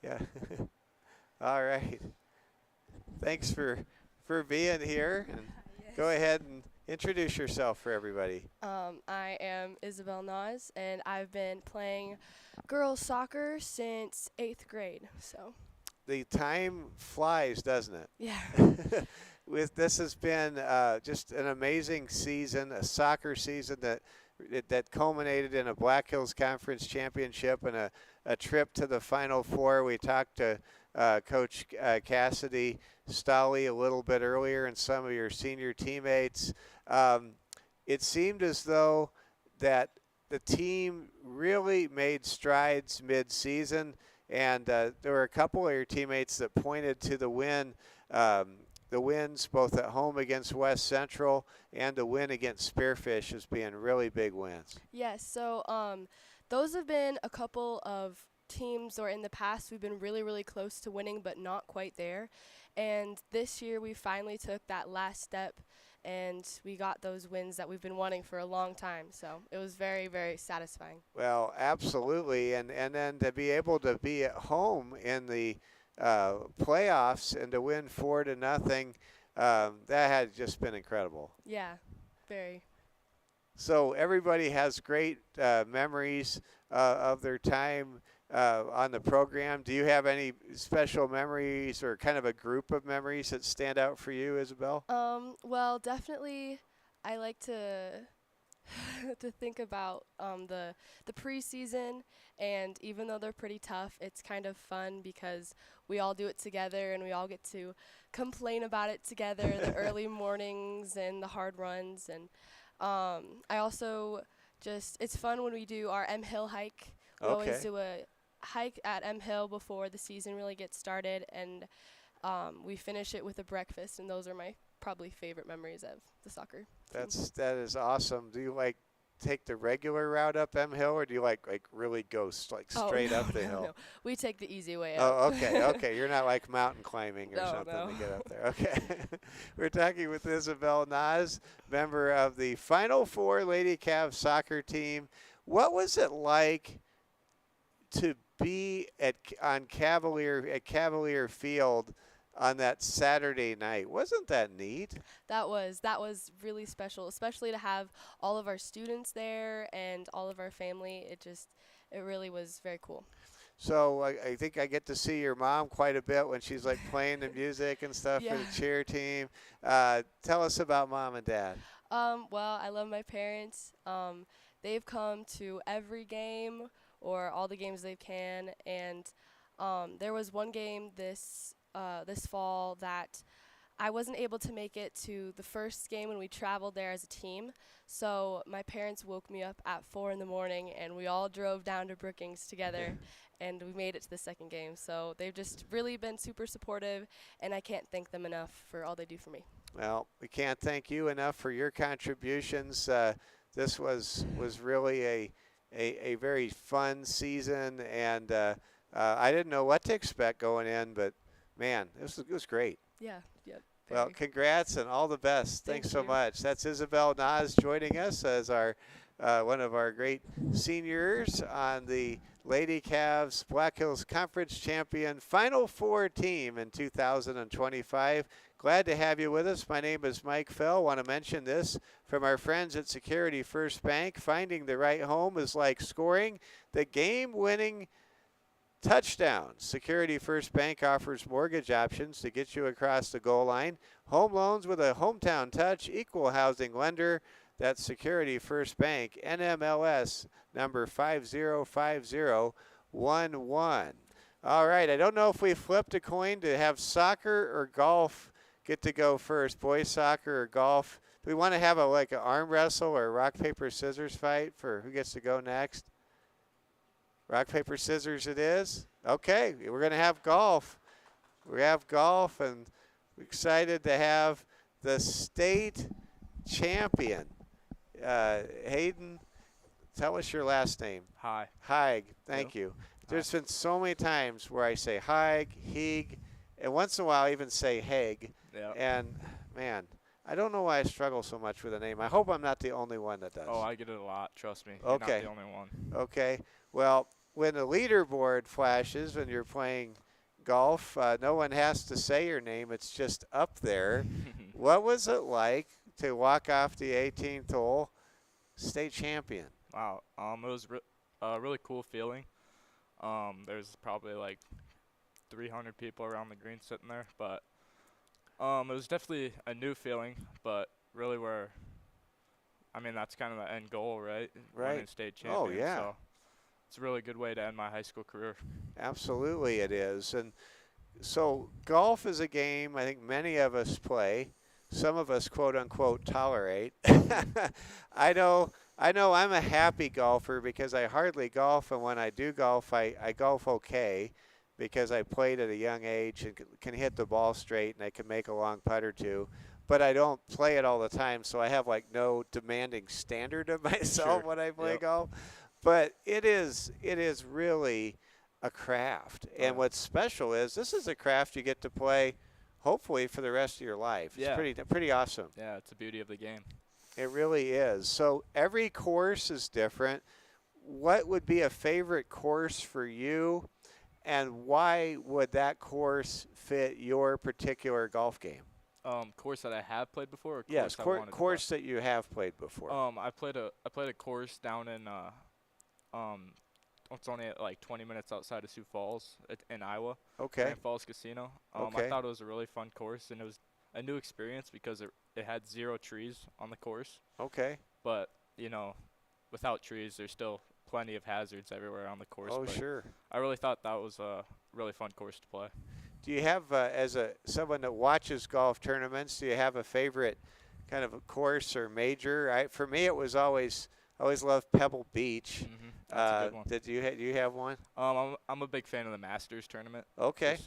Yeah. All right. Thanks for being here. And yes. Go ahead and introduce yourself for everybody. I am Isabel Nas, and I've been playing girls soccer since 8th grade. So The time flies, doesn't it? yeah. This has been just an amazing season, a soccer season that culminated in a Black Hills Conference championship and a trip to the Final Four. We talked to Coach Cassidy Stolley a little bit earlier and some of your senior teammates. It seemed as though that the team really made strides mid-season, and there were a couple of your teammates that pointed to the wins both at home against West Central and the win against Spearfish as being really big wins. Yes. So those have been a couple of teams or in the past we've been really, really close to winning but not quite there. And this year we finally took that last step and we got those wins that we've been wanting for a long time. So it was very, very satisfying. Well, absolutely, and then to be able to be at home in the playoffs and to win 4-0, that had just been incredible. Yeah, very. So everybody has great memories of their time on the program. Do you have any special memories or kind of a group of memories that stand out for you, Isabel? Well, definitely I like to to think about the preseason, and even though they're pretty tough, it's kind of fun because we all do it together and we all get to complain about it together, the early mornings and the hard runs. And I also it's fun when we do our M Hill hike. We always Okay. do a hike at M Hill before the season really gets started, and we finish it with a breakfast, and those are my probably favorite memories of the soccer team. That is awesome. Do you like take the regular route up M Hill, or do you like really go straight up the hill? No. We take the easy way Oh, up. okay, okay. You're not like mountain climbing or No, something no. to get up there. Okay. We're talking with Isabel Naz, member of the Final Four Lady Cavs soccer team. What was it like to be at Cavalier Field on that Saturday night? Wasn't that neat? That was really special, especially to have all of our students there and all of our family. It really was very cool. So I think I get to see your mom quite a bit when she's like playing the music and stuff for Yeah. the cheer team. Tell us about mom and dad. Well, I love my parents. They've come to every game or all the games they can, and there was one game this fall that I wasn't able to make it to the first game when we traveled there as a team. So my parents woke me up at 4 in the morning, and we all drove down to Brookings together, and we made it to the second game. So they've just really been super supportive, and I can't thank them enough for all they do for me. Well, we can't thank you enough for your contributions. This was really a very fun season, and I didn't know what to expect going in, but man, it was great. Yeah, yep. Well, very. congrats and all the best. Thank Thanks so you. much. That's Isabel Naz joining us as our one of our great seniors on the Lady Cavs Black Hills Conference champion Final Four team in 2025. Glad to have you with us. My name is Mike Fell. Want to mention this from our friends at Security First Bank. Finding the right home is like scoring the game-winning touchdown. Security First Bank offers mortgage options to get you across the goal line. Home loans with a hometown touch. Equal housing lender. That's Security First Bank. NMLS number 505011. All right. I don't know if we flipped a coin to have soccer or golf get to go first. Boys soccer or golf. Do we want to have an arm wrestle or rock, paper, scissors fight for who gets to go next? Rock, paper, scissors it is. Okay, we're going to have golf. We have golf, and we're excited to have the state champion. Hayden, tell us your last name. Hi. Haig, thank you. There's been so many times where I say Haig, Heeg, and once in a while I even say Haig. Yeah. And, man, I don't know why I struggle so much with the name. I hope I'm not the only one that does. Oh, I get it a lot. Trust me. Okay. You're not the only one. Okay. Well, when the leaderboard flashes when you're playing golf, no one has to say your name. It's just up there. What was it like to walk off the 18th hole, state champion? Wow. It was a really cool feeling. There's probably like 300 people around the green sitting there, but it was definitely a new feeling, but really that's kind of the end goal, right? Right. Winning state champion. Oh, yeah. So it's a really good way to end my high school career. Absolutely it is. And so golf is a game I think many of us play. Some of us, quote unquote, tolerate. I know I'm a happy golfer because I hardly golf, and when I do golf, I golf okay because I played at a young age and can hit the ball straight and I can make a long putt or two. But I don't play it all the time, so I have no demanding standard of myself Sure. when I play Yep. golf. But it is really a craft. Oh, And yeah. what's special is this is a craft you get to play hopefully for the rest of your life. It's Yeah. pretty awesome. Yeah, it's the beauty of the game. It really is. So every course is different. What would be a favorite course for you, and why would that course fit your particular golf game? Course that I have played before, or Yes, course I wanted to course that you have played before. play? I played a course down in it's only like 20 minutes outside of Sioux Falls in Iowa. Okay. Grand Falls Casino. Okay. I thought it was a really fun course, and it was a new experience because it had 0 trees on the course. Okay. But without trees, there's still plenty of hazards everywhere on the course. Oh, but sure. I really thought that was a really fun course to play. Do you have, as someone that watches golf tournaments, do you have a favorite kind of a course or major? For me, it was I always loved Pebble Beach. That's a good one. Do you have one? I'm a big fan of the Masters tournament. Okay.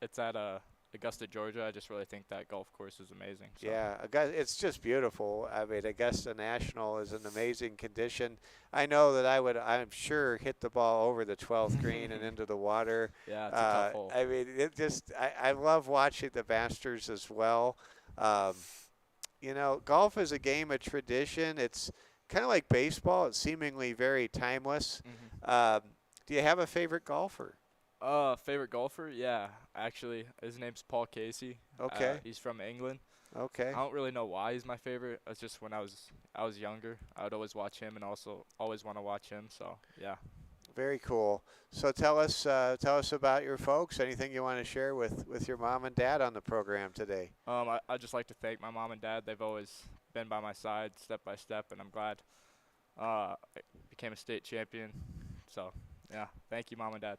It's at Augusta, Georgia. I just really think that golf course is amazing. So. Yeah, it's just beautiful. I mean, Augusta National is an amazing condition. I know that I'm sure, hit the ball over the 12th green and into the water. Yeah, it's a tough hole. I mean, I love watching the Masters as well. Golf is a game of tradition. It's kind of like baseball. It's seemingly very timeless. Do you have a favorite golfer? Favorite golfer? Yeah, actually, his name's Paul Casey. Okay. He's from England. Okay. I don't really know why he's my favorite. It's just when I was younger, I would always watch him and also always want to watch him. So yeah. Very cool. So tell us about your folks. Anything you want to share with your mom and dad on the program today? I'd just like to thank my mom and dad. They've always been by my side step by step, and I'm glad I became a state champion. So yeah, thank you, mom and dad.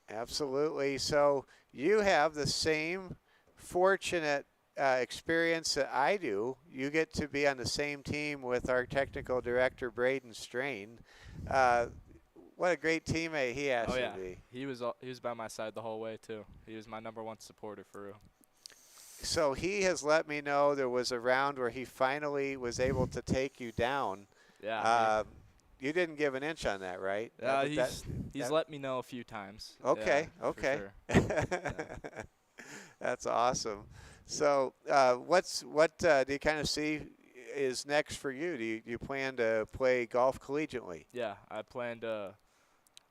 Absolutely. So you have the same fortunate experience that I do. You get to be on the same team with our technical director, Braden Strain. What a great teammate he has to be. He was by my side the whole way too. He was my #1 supporter for real. So he has let me know there was a round where he finally was able to take you down. Yeah. You didn't give an inch on that, right? He's let me know a few times. Okay. Yeah, okay. For sure. Yeah. That's awesome. So what do you kind of see is next for you? Do you plan to play golf collegiately? Yeah,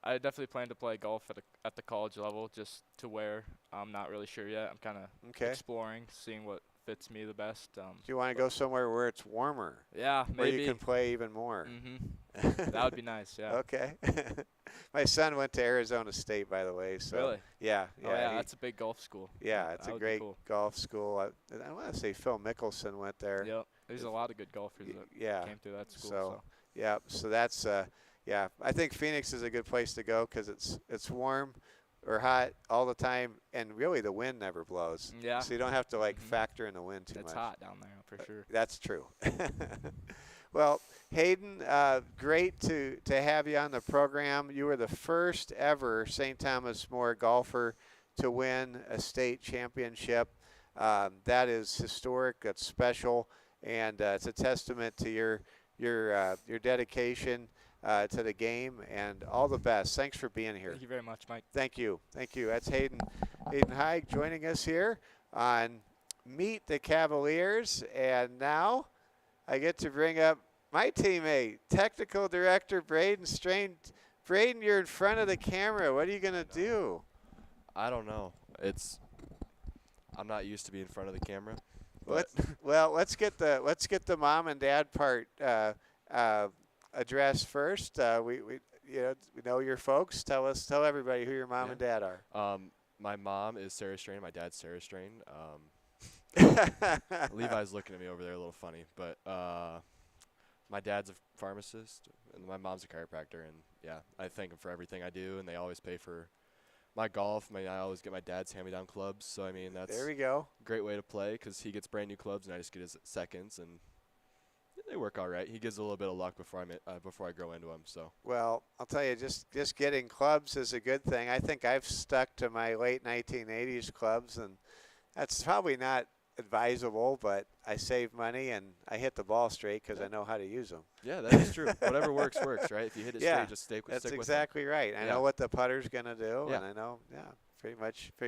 I definitely plan to play golf at the college level, just to where I'm not really sure yet. I'm kind of exploring, seeing what fits me the best. Do you want to go somewhere where it's warmer? Yeah, maybe. Where you can play even more. That would be nice. Yeah. Okay. My son went to Arizona State, by the way. So really? Yeah. Yeah. That's a big golf school. Yeah, it's a great golf school. I want to say Phil Mickelson went there. Yep. There's a lot of good golfers that came through that school. So yeah. So that's yeah. I think Phoenix is a good place to go because it's warm or hot all the time, and really the wind never blows. Yeah. So you don't have to factor in the wind too much. It's hot down there for sure. That's true. Well, Hayden, great to have you on the program. You were the first ever St. Thomas More golfer to win a state championship. That is historic. That's special, and it's a testament to your dedication to the game, and all the best. Thanks for being here. Thank you very much, Mike. Thank you. That's Hayden Haig joining us here on Meet the Cavaliers, and now I get to bring up my teammate, Technical Director Braden Strain. Braden, you're in front of the camera. What are you gonna do? I don't know. I'm not used to being in front of the camera. Let's get the mom and dad part addressed first. We know your folks. Tell everybody who your mom and dad are. My mom is Sarah Strain. My dad's Sarah Strain. Levi's looking at me over there a little funny, but my dad's a pharmacist and my mom's a chiropractor, and yeah, I thank them for everything I do, and they always pay for my golf. I always get my dad's hand-me-down clubs, so I mean that's there we go. A great way to play because he gets brand new clubs and I just get his seconds, and they work all right. He gives a little bit of luck before I grow into them. So well, I'll tell you, just getting clubs is a good thing. I think I've stuck to my late 1980s clubs, and that's probably not advisable, but I save money and I hit the ball straight because I know how to use them. Yeah, that is true. Whatever works, right? If you hit it Yeah, straight, just stick with it. that's exactly right. I Yeah. know what the putter's going to do, Yeah. and I know, pretty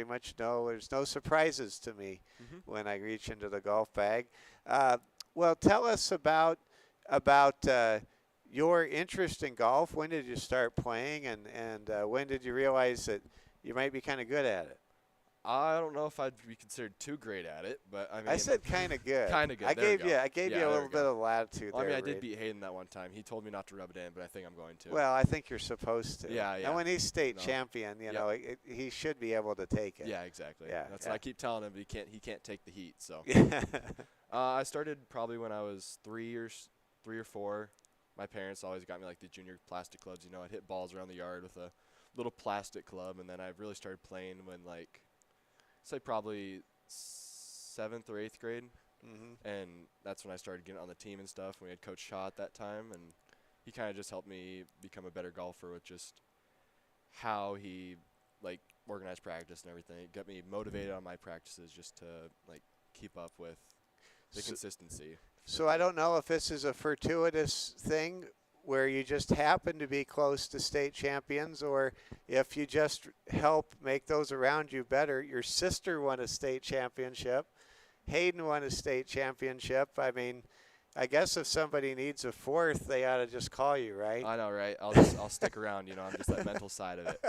much know there's no surprises to me when I reach into the golf bag. Well, tell us about your interest in golf. When did you start playing, and when did you realize that you might be kind of good at it? I don't know if I'd be considered too great at it, but I mean, I said kind of good. Kind of good. I there we gave go. you a Yeah, little bit of latitude Well, I there. mean, I did Reed. beat Hayden that one time. He told me not to rub it in, but I think I'm going to. Well, I think you're supposed to. Yeah, yeah. And when he's state No. champion, Yep. know, he should be able to take it. Yeah, exactly. Yeah, That's yeah. what I keep telling him. But he can't take the heat. So. Yeah. I started probably when I was 3 or 4. My parents always got me like the junior plastic clubs. I'd hit balls around the yard with a little plastic club, and then I really started playing when say probably 7th or 8th grade, and that's when I started getting on the team and stuff. We had Coach Shaw at that time, and he kind of just helped me become a better golfer with just how he organized practice and everything. It got me motivated on my practices just to keep up with the consistency. So I don't know if this is a fortuitous thing where you just happen to be close to state champions, or if you just help make those around you better. Your sister won a state championship. Hayden won a state championship. I mean, I guess if somebody needs a 4th, they ought to just call you, right? I know, right? I'll stick around. I'm just that mental side of it.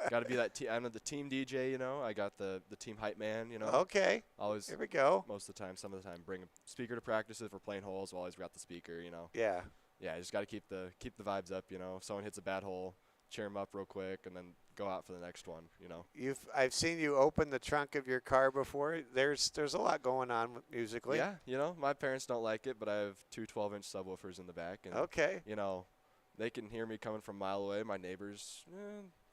Got to be that. I'm the team DJ. I got the team hype man. Okay. Always. Here we go. Most of the time, some of the time, bring a speaker to practice if we're playing holes. We'll always got the speaker. Yeah. Yeah, you just got to keep the vibes up. If someone hits a bad hole, cheer them up real quick, and then go out for the next one. I've seen you open the trunk of your car before. There's a lot going on musically. Yeah, my parents don't like it, but I have 2 12-inch subwoofers in the back, and okay. They can hear me coming from a mile away. My neighbors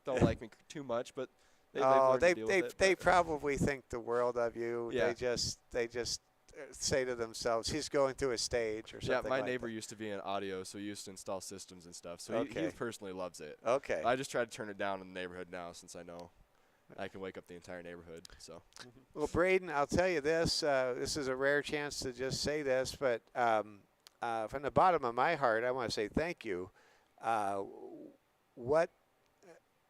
don't like me too much, but they probably think the world of you. Yeah. They just say to themselves, he's going through a stage or something. Yeah, my like neighbor that. used to be in audio, so he used to install systems and stuff. So he Okay. personally loves it. Okay. I just try to turn it down in the neighborhood now, since I know I can wake up the entire neighborhood. So. Well, Braden, I'll tell you this. This is a rare chance to just say this, but from the bottom of my heart, I want to say thank you. What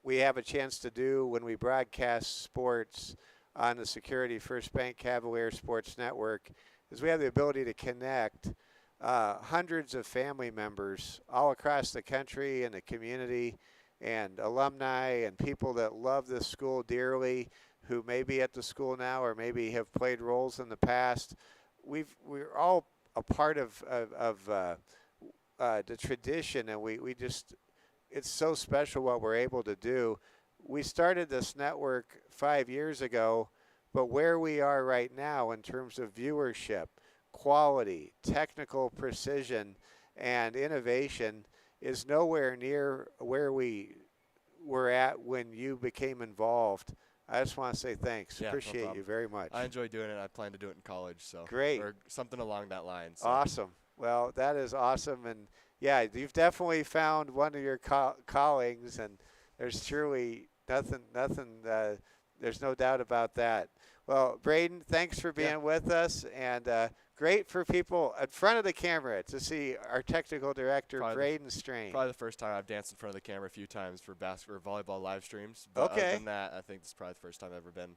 we have a chance to do when we broadcast sports on the Security First Bank Cavaliers Sports Network is we have the ability to connect hundreds of family members all across the country and the community, and alumni and people that love this school dearly, who may be at the school now or maybe have played roles in the past. We're all a part of the tradition, and we just, it's so special what we're able to do. We started this network 5 years ago, but where we are right now in terms of viewership, quality, technical precision, and innovation is nowhere near where we were at when you became involved. I just want to say thanks. Yeah, no Appreciate you problem. very much. I enjoy doing it. I plan to do it in college. So Great. Or something along that line. So. Awesome. Well, that is awesome. And, yeah, you've definitely found one of your callings, and there's truly nothing there's no doubt about that. Well, Braden, thanks for being with us, and great for people in front of the camera to see our technical director, Braden Strain. Probably the first time I've danced in front of the camera a few times for volleyball live streams. But other than that, I think this is probably the first time I've ever been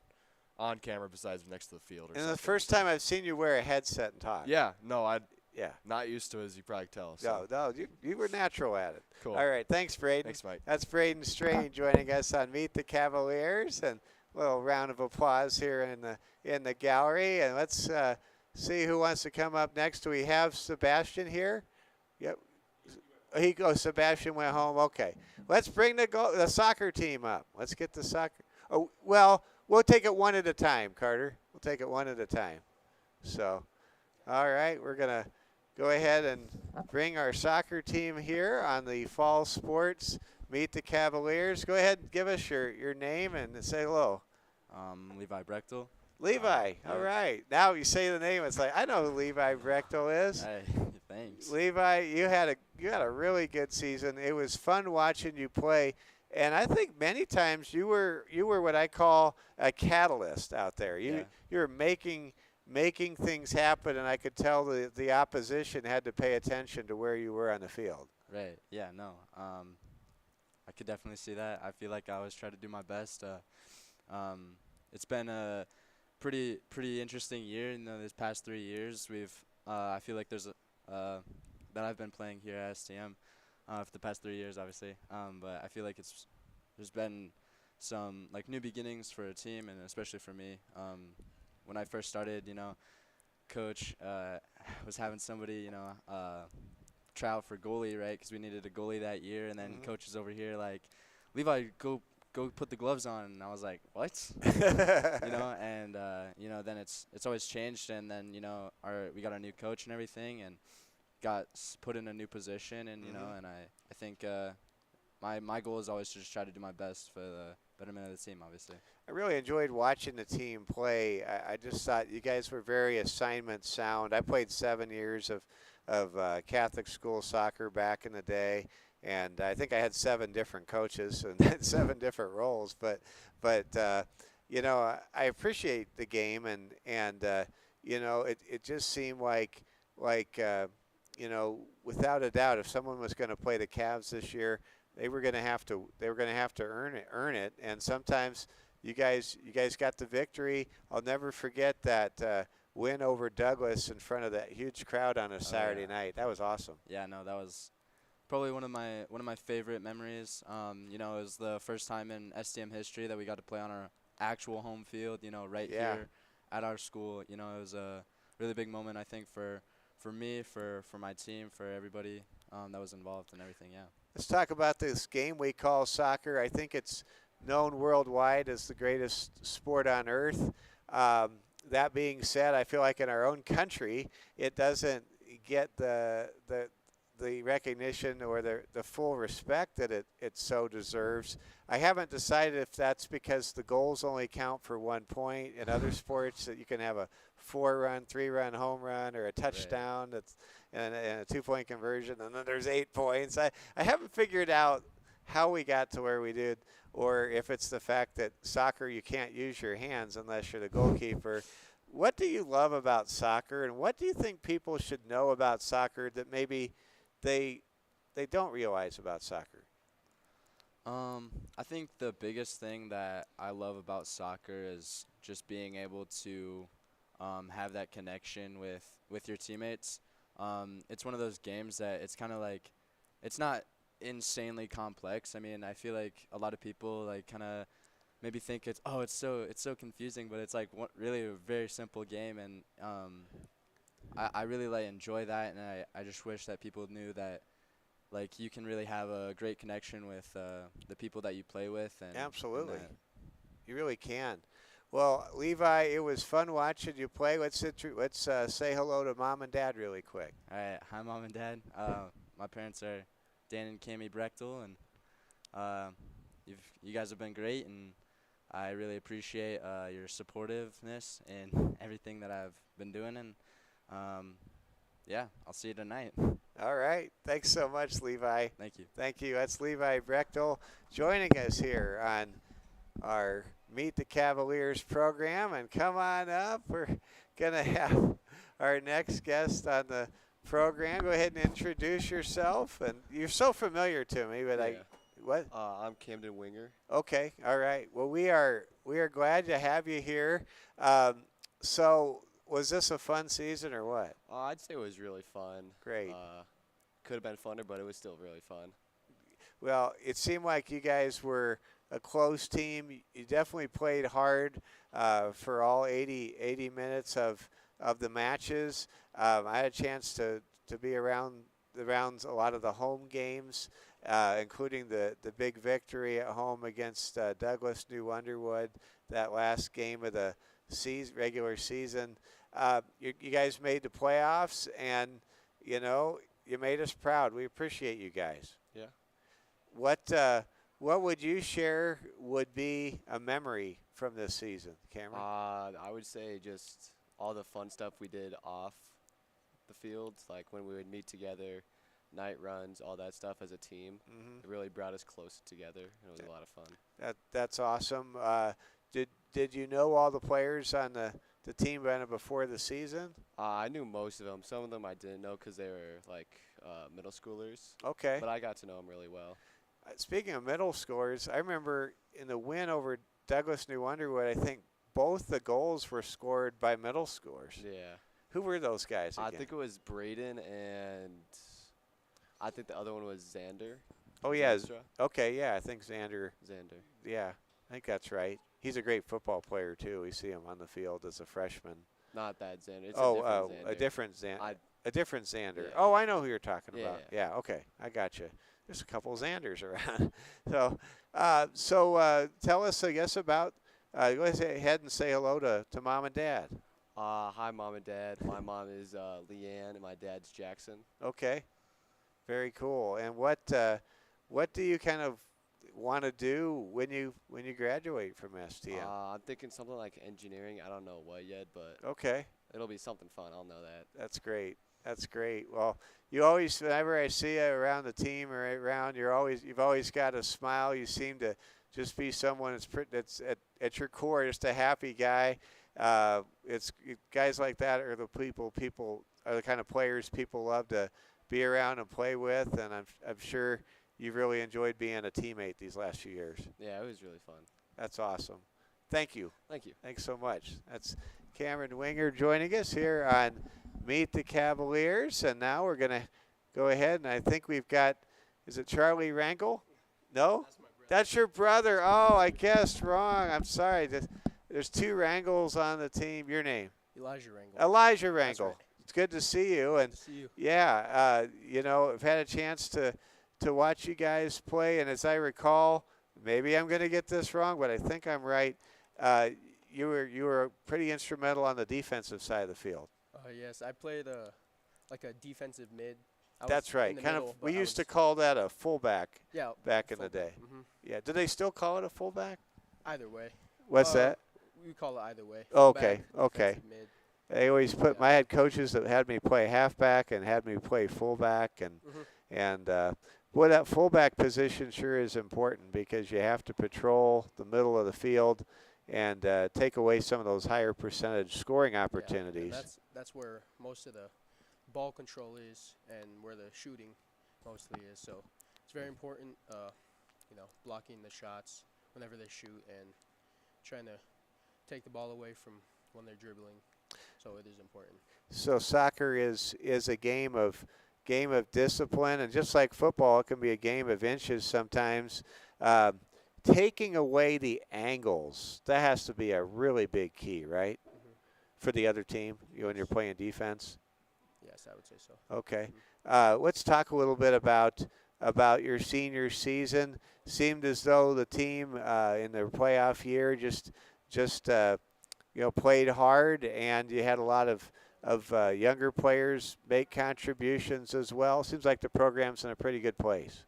on camera besides next to the field. And the first time I've seen you wear a headset and talk. Yeah, no, Yeah. Not used to it, as you probably tell. So. No, you were natural at it. Cool. All right, thanks, Braden. Thanks, Mike. That's Braden Strain joining us on Meet the Cavaliers, and a little round of applause here in the gallery. And let's see who wants to come up next. Do we have Sebastian here? Yep. Sebastian went home. Okay. Let's bring the soccer team up. Let's get the soccer. Oh, well, we'll take it one at a time, Carter. We'll take it one at a time. So, all right, we're going to go ahead and bring our soccer team here on the Fall Sports Meet the Cavaliers. Go ahead and give us your name and say hello. Levi Brechtel. Levi, yeah. all right. Now you say the name, it's like, I know who Levi Brechtel is. Hey, thanks. Levi, you had a really good season. It was fun watching you play, and I think many times you were what I call a catalyst out there. You were making making things happen, and I could tell the opposition had to pay attention to where you were on the field. Right. Yeah. No. I could definitely see that. I feel like I always try to do my best. It's been a pretty interesting year. This past 3 years, I feel like there's that I've been playing here at STM for the past 3 years, obviously. But I feel like there's been some like new beginnings for a team, and especially for me. When I first started, coach was having somebody, try out for goalie, right? Because we needed a goalie that year, and then coach is over here like, Levi, go put the gloves on. And I was like, what? And then it's always changed, and then we got our new coach and everything, and got put in a new position, and and I think my goal is always to just try to do my best for the betterment of the team, obviously. I really enjoyed watching the team play. I just thought you guys were very assignment sound. I played 7 years of Catholic school soccer back in the day, and I think I had 7 different coaches and had 7 different roles. But I appreciate the game, and it just seemed like without a doubt, if someone was going to play the Cavs this year, they were going to have to earn it, and sometimes you guys got the victory. I'll never forget that win over Douglas in front of that huge crowd on a Saturday night. That was awesome. Yeah, no, that was probably one of my favorite memories. It was the first time in STM history that we got to play on our actual home field, right here at our school. It was a really big moment, I think, for me, for my team, for everybody that was involved and everything, yeah. Let's talk about this game we call soccer. I think it's known worldwide as the greatest sport on earth. That being said, I feel like in our own country, it doesn't get the recognition or the full respect that it so deserves. I haven't decided if that's because the goals only count for 1 point. In other sports, that you can have a 4-run, 3-run home run or a touchdown and a 2-point conversion, and then there's 8 points. I haven't figured out how we got to where we did, or if it's the fact that soccer, you can't use your hands unless you're the goalkeeper. What do you love about soccer, and what do you think people should know about soccer that maybe they don't realize about soccer? I think the biggest thing that I love about soccer is just being able to have that connection with your teammates. It's one of those games that it's kind of like, it's not insanely complex. I mean, I feel like a lot of people like kind of maybe think it's so confusing, but it's like really a very simple game, and I really enjoy that, and I just wish that people knew that like you can really have a great connection with the people that you play with. And absolutely, and you really can. Well, Levi, it was fun watching you play. Let's say hello to Mom and Dad really quick. All right, hi Mom and Dad. My parents are Dan and Cami Brechtel, and you guys have been great, and I really appreciate your supportiveness in everything that I've been doing, and yeah, I'll see you tonight. All right. Thanks so much, Levi. Thank you. Thank you. That's Levi Brechtel joining us here on our Meet the Cavaliers program. And come on up. We're going to have our next guest on the program. Go ahead and introduce yourself. And you're so familiar to me, but what? I'm Camden Winger. Okay. All right. Well, we are glad to have you here. So was this a fun season or what? I'd say it was really fun. Great. Could have been funner, but it was still really fun. Well, it seemed like you guys were a close team. You definitely played hard for all 80 minutes of the matches. I had a chance to be around a lot of the home games, including the big victory at home against Douglas New Underwood, that last game of the regular season. You guys made the playoffs, and you made us proud. We appreciate you guys. Yeah. What would you share would be a memory from this season, Cameron? I would say just all the fun stuff we did off the field, like when we would meet together, night runs, all that stuff as a team. Mm-hmm. It really brought us closer together. It was a lot of fun. That's awesome. Did you know all the players on the the team kind of before the season? I knew most of them. Some of them I didn't know because they were like middle schoolers. Okay. But I got to know them really well. Speaking of middle schoolers, I remember in the win over Douglas New Underwood, I think both the goals were scored by middle schoolers. Yeah. Who were those guys again? I think it was Braden and I think the other one was Xander. Oh, yeah. Zanstra. Okay, yeah, I think Xander. Xander. Yeah, I think that's right. He's a great football player, too. We see him on the field as a freshman. Not that Xander. It's a different Xander. A different Xander. Yeah. Oh, I know who you're talking Yeah. about. Yeah, okay. I got you. There's a couple Xanders around. Tell us, I guess, about go ahead and say hello to Mom and Dad. Hi, Mom and Dad. My mom is Leanne, and my dad's Jackson. Okay. Very cool. And what do you kind of want to do when you graduate from STM? I'm thinking something like engineering. I don't know what yet, but Okay. it'll be something fun. I'll know that. That's great. That's great. Well, you always, whenever I see you around the team or around, you've always got a smile. You seem to just be someone that's at your core, just a happy guy. Guys like that are the people are the kind of players people love to be around and play with, and I'm sure you've really enjoyed being a teammate these last few years. Yeah, it was really fun. That's awesome. Thank you. Thank you. Thanks so much. That's Cameron Winger joining us here on Meet the Cavaliers, and now we're going to go ahead, and I think we've got, is it Charlie Rangel? No? That's your brother. Oh, I guessed wrong. I'm sorry. There's two Rangels on the team. Your name? Elijah Rangel. Elijah Rangel. Right. It's good to see you. And good to see you. Yeah, I've had a chance to watch you guys play, and as I recall, maybe I'm going to get this wrong, but I think I'm right. You were pretty instrumental on the defensive side of the field. Yes, I played like a defensive mid. That's right. Kind of. We used to call that a fullback. Yeah. Back in the day. Mm-hmm. Yeah. Do they still call it a fullback? Either way. What's that? We call it either way. Okay. Fullback, Okay. defensive mid. They always put. I had coaches that had me play halfback and had me play fullback, and boy, that fullback position sure is important because you have to patrol the middle of the field and take away some of those higher percentage scoring opportunities. Yeah, that's where most of the ball control is and where the shooting mostly is. So it's very important, blocking the shots whenever they shoot and trying to take the ball away from when they're dribbling. So it is important. So soccer is a game of discipline, and just like football, it can be a game of inches sometimes. Taking away the angles, that has to be a really big key, right? For the other team, when you're playing defense. Yes, I would say so. Okay. Let's talk a little bit about your senior season. Seemed as though the team in their playoff year just played hard, and you had a lot of younger players make contributions as well. Seems like the program's in a pretty good place.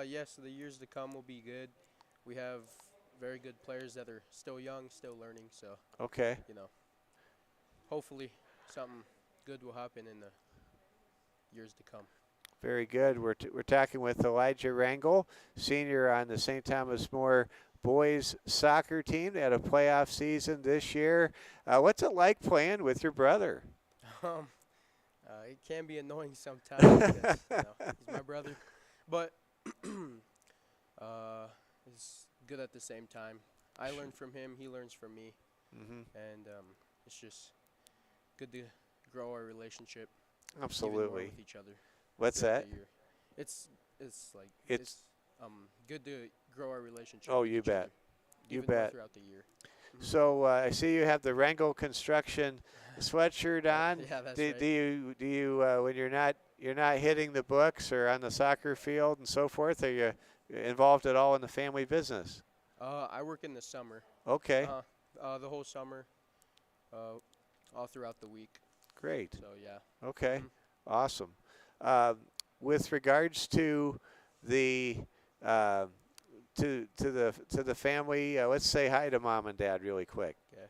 Yes, the years to come will be good. We have very good players that are still young, still learning. So okay, hopefully something good will happen in the years to come. Very good. We're talking with Elijah Rangel, senior on the St. Thomas More boys soccer team. They had a playoff season this year. What's it like playing with your brother? It can be annoying sometimes because he's my brother, but it's good at the same time. I learn from him, he learns from me, and it's just good to grow our relationship. Absolutely. Even more with each other. What's that? It's good to grow our relationship. Oh, with you each bet. other, You even more bet. throughout the year. So I see you have the Rangel Construction sweatshirt on. Yeah, that's do right. you when you're not hitting the books or on the soccer field and so forth, are you involved at all in the family business? I work in the summer. Okay. The whole summer, all throughout the week. Great. So yeah. Okay. Awesome. With regards to the to the family, let's say hi to Mom and Dad really quick. Okay.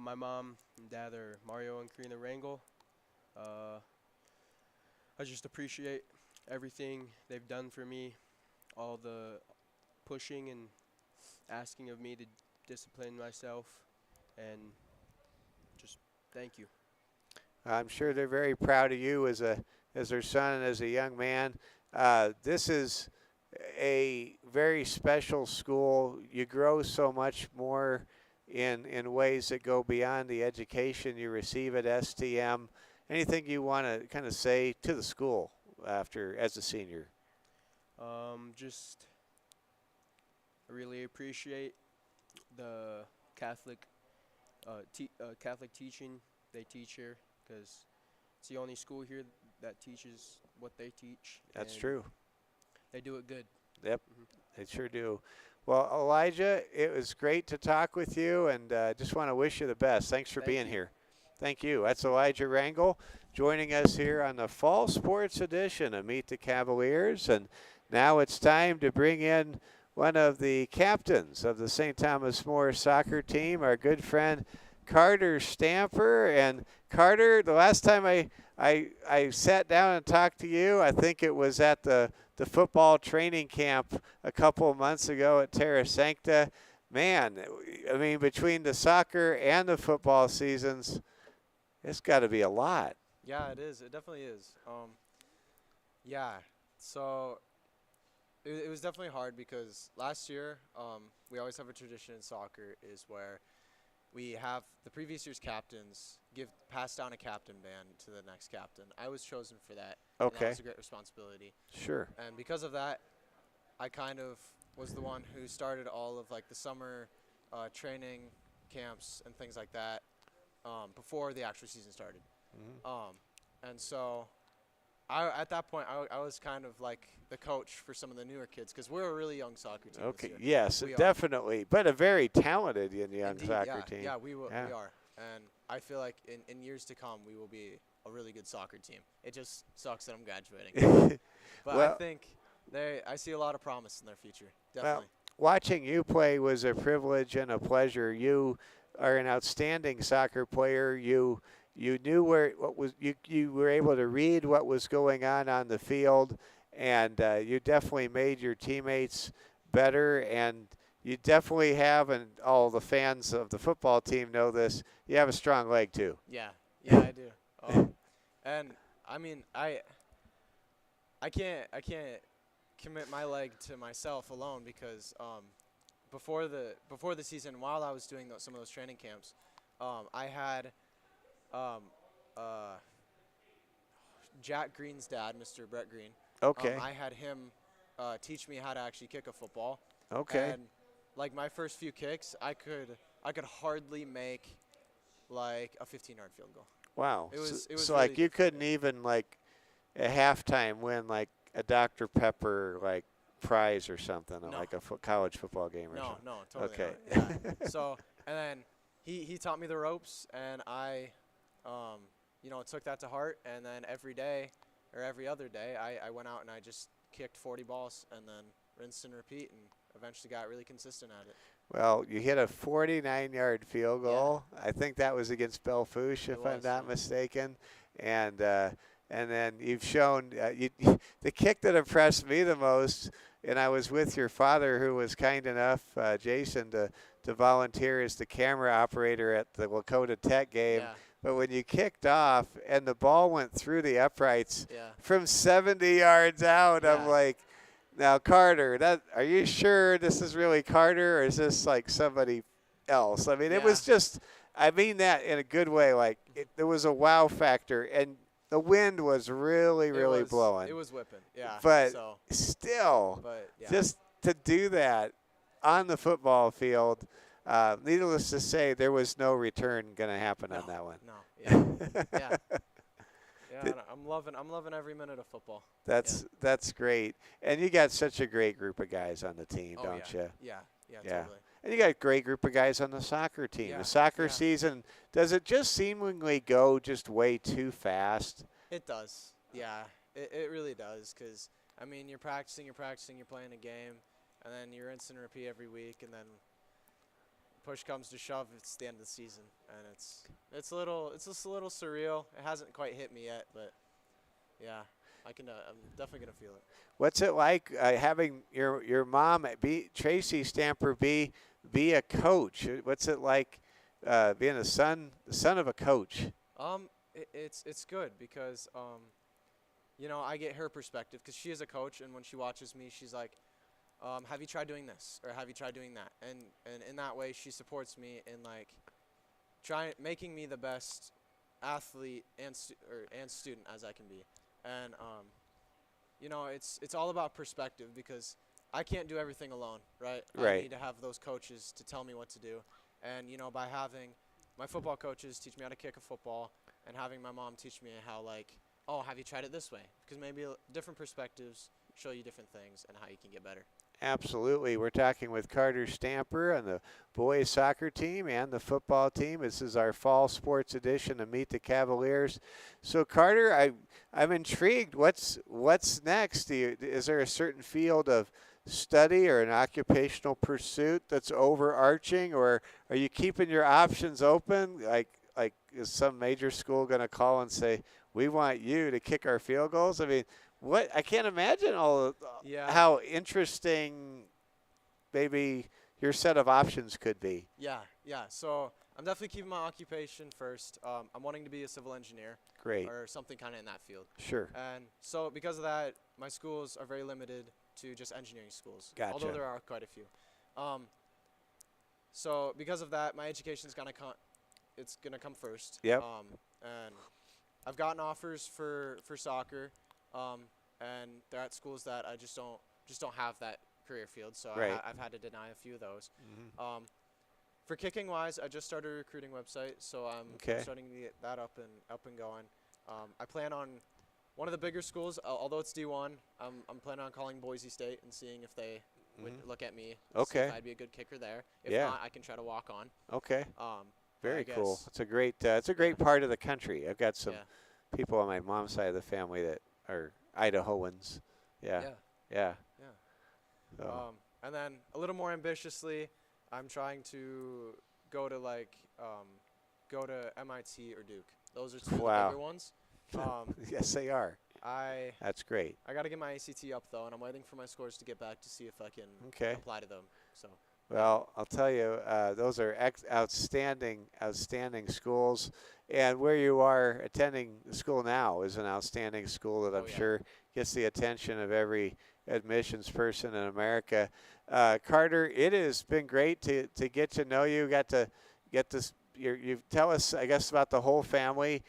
My mom and dad are Mario and Karina Rangel. I just appreciate everything they've done for me, all the pushing and asking of me to discipline myself, and Thank you. I'm sure they're very proud of you as their son and as a young man. This is a very special school. You grow so much more in ways that go beyond the education you receive at STM. Anything you want to kind of say to the school after as a senior? Just I really appreciate the Catholic Catholic teaching they teach here, because it's the only school here that teaches what they teach. That's and true. They do it good. Yep, they sure do. Well, Elijah, it was great to talk with you, and just want to wish you the best. Thanks for being here. Thank you. That's Elijah Rangel joining us here on the Fall Sports Edition of Meet the Cavaliers. And now it's time to bring in one of the captains of the St. Thomas More soccer team, our good friend Carter Stamper. And Carter, the last time I sat down and talked to you, I think it was at the football training camp a couple of months ago at Terra Sancta. Man, I mean, between the soccer and the football seasons, it's got to be a lot. Yeah, it is. It definitely is. Yeah, so it was definitely hard because last year we always have a tradition in soccer is where we have the previous year's captains pass down a captain band to the next captain. I was chosen for that. And Okay. that was a great responsibility. Sure. And because of that, I kind of was the one who started all of like the summer training camps and things like that before the actual season started. And so at that point, I was kind of like the coach for some of the newer kids because we're a really young soccer team. Okay, this year. yes, We are. definitely. But a very talented young Indeed, soccer yeah, team. Yeah, we are. And I feel like in years to come, we will be a really good soccer team. It just sucks that I'm graduating. But Well- I think I see a lot of promise in their future. Definitely. Well, watching you play was a privilege and a pleasure. You are an outstanding soccer player. You knew you were able to read what was going on the field, and you definitely made your teammates better. And you definitely have, and all the fans of the football team know this, you have a strong leg too. Yeah, I do. And I mean, I can't commit my leg to myself alone because before the season, while I was doing some of those training camps, I had Jack Green's dad, Mr. Brett Green. Okay. I had him teach me how to actually kick a football. Okay. And like my first few kicks, I could hardly make like a 15-yard field goal. Wow. It was so really like you couldn't even like at halftime win like a Dr. Pepper like prize or something No. like a college football game or something. No, totally Okay. not. Yeah. So and then he taught me the ropes, and I took that to heart. And then every day or every other day, I went out and I just kicked 40 balls and then rinsed and repeat, and eventually got really consistent at it. Well, you hit a 49-yard field goal. I think that was against Belfouche, if I'm not mistaken. And then you've shown the kick that impressed me the most, and I was with your father, who was kind enough, Jason, to volunteer as the camera operator at the Lakota Tech game. Yeah. But when you kicked off and the ball went through the uprights Yeah. from 70 yards out, I'm like, now, Carter, are you sure this is really Carter, or is this like somebody else? I mean, it was just, I mean that in a good way. Like, there was a wow factor, and the wind was really blowing. It was whipping, yeah. But so. still, But, yeah. just to do that on the football field, needless to say, there was no return going to happen on that one. No, yeah. Yeah. Yeah, and I'm loving every minute of football. That's great. And you got such a great group of guys on the team, don't you? Yeah, totally. And you got a great group of guys on the soccer team. Yeah, The soccer season, does it just seemingly go just way too fast? It does. Yeah, it really does. Because, I mean, you're practicing, you're playing a game, and then you rinse and repeat every week, and then push comes to shove, it's the end of the season, and it's just a little surreal. It hasn't quite hit me yet, but yeah, I'm definitely gonna feel it. What's it like having your mom Tracy Stamper be a coach? What's it like being the son of a coach? It's good because you know, I get her perspective because she is a coach, and when she watches me, she's like, have you tried doing this or have you tried doing that? And in that way, she supports me in like making me the best athlete and student as I can be. And you know, it's all about perspective because I can't do everything alone, right? I need to have those coaches to tell me what to do. And you know, by having my football coaches teach me how to kick a football and having my mom teach me how like, oh, have you tried it this way? Because maybe different perspectives show you different things and how you can get better. Absolutely. We're talking with Carter Stamper on the boys soccer team and the football team. This is our fall sports edition of Meet the Cavaliers. So, Carter, I'm intrigued. What's next? Is there a certain field of study or an occupational pursuit that's overarching, or are you keeping your options open? Like is some major school going to call and say, we want you to kick our field goals? I mean, what? I can't imagine how interesting maybe your set of options could be. Yeah. So I'm definitely keeping my occupation first. I'm wanting to be a civil engineer. Great. Or something kind of in that field. Sure. And so because of that, my schools are very limited to just engineering schools. Gotcha. Although there are quite a few. So because of that, my education's gonna come first. Yep. And I've gotten offers for soccer, and they're at schools that I just don't have that career field. So Right. I've had to deny a few of those. Mm-hmm. For kicking wise, I just started a recruiting website, so I'm starting to get that up and going. I plan on one of the bigger schools, although it's D1. I'm planning on calling Boise State and seeing if they would look at me. See if I'd be a good kicker there. If not, I can try to walk on. Okay. Very I cool. guess- It's a great part of the country. I've got some people on my mom's side of the family that are Idahoans. Yeah. So. And then a little more ambitiously, I'm trying to go to MIT or Duke. Those are two of the bigger ones. Yes, they are. That's great. I got to get my ACT up though, and I'm waiting for my scores to get back to see if I can apply to them. So. Well, I'll tell you, those are outstanding schools. And where you are attending the school now is an outstanding school that I'm sure gets the attention of every admissions person in America. Carter, it has been great to get to know you. Got to get this. You tell us, I guess, about the whole family.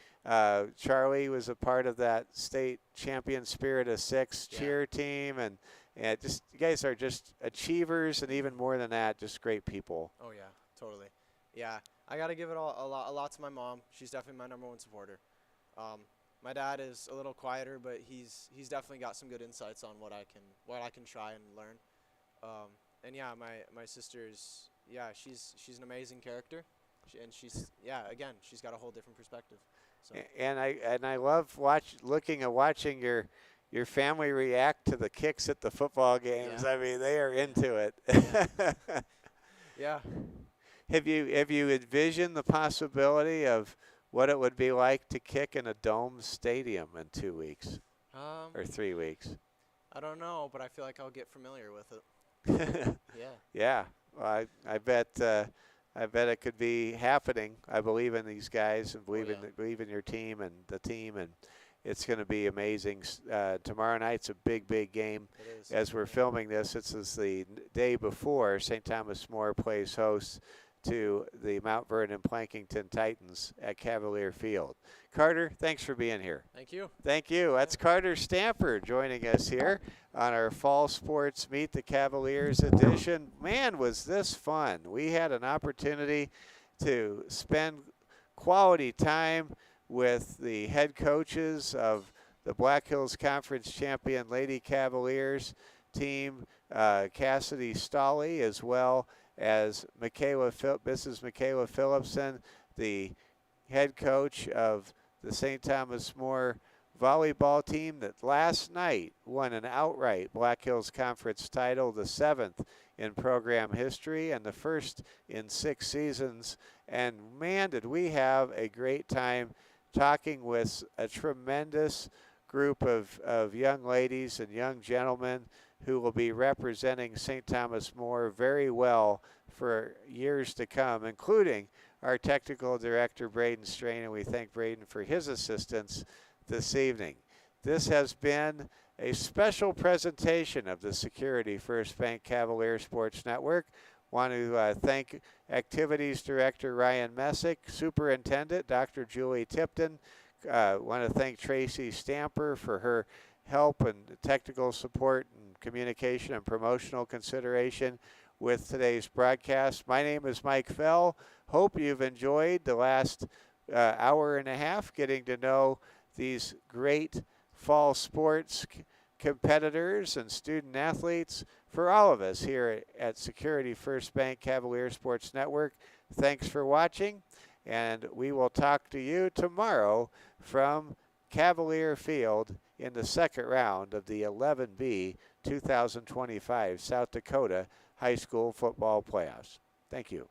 Charlie was a part of that state champion Spirit of Six cheer team, and just you guys are just achievers, and even more than that, just great people. Oh yeah, totally. Yeah, I got to give it a lot to my mom. She's definitely my #1 supporter. My dad is a little quieter, but he's definitely got some good insights on what I can try and learn. And yeah, my sister's she's an amazing character, she's got a whole different perspective. So. And I love watching your family react to the kicks at the football games. I mean, they are into it. Yeah. Have you envisioned the possibility of what it would be like to kick in a dome stadium in 2 weeks or 3 weeks? I don't know, but I feel like I'll get familiar with it. Yeah. Well, I bet it could be happening. I believe in these guys and believe in your team and the team, and it's going to be amazing. Tomorrow night's a big game. It is. As we're filming this, this is the day before St. Thomas More plays host to the Mount Vernon Plankington Titans at Cavalier Field. Carter, thanks for being here. Thank you. Thank you. That's Carter Stamper joining us here on our Fall Sports Meet the Cavaliers edition. Man, was this fun. We had an opportunity to spend quality time with the head coaches of the Black Hills Conference champion Lady Cavaliers team, Cassidy Stolley, as well as Mrs. Michaela Phillipson, the head coach of the St. Thomas More volleyball team that last night won an outright Black Hills Conference title, the 7th in program history and the first in 6 seasons. And man, did we have a great time talking with a tremendous group of young ladies and young gentlemen who will be representing St. Thomas More very well for years to come, including our technical director, Braden Strain, and we thank Braden for his assistance this evening. This has been a special presentation of the Security First Bank Cavalier Sports Network. Want to thank Activities Director Ryan Messick, Superintendent Dr. Julie Tipton. Want to thank Tracy Stamper for her help and technical support and communication and promotional consideration with today's broadcast. My name is Mike Fell. Hope you've enjoyed the last hour and a half getting to know these great fall sports competitors and student athletes for all of us here at Security First Bank Cavalier Sports Network. Thanks for watching, and we will talk to you tomorrow from Cavalier Field in the second round of the 11B 2025 South Dakota High School Football Playoffs. Thank you.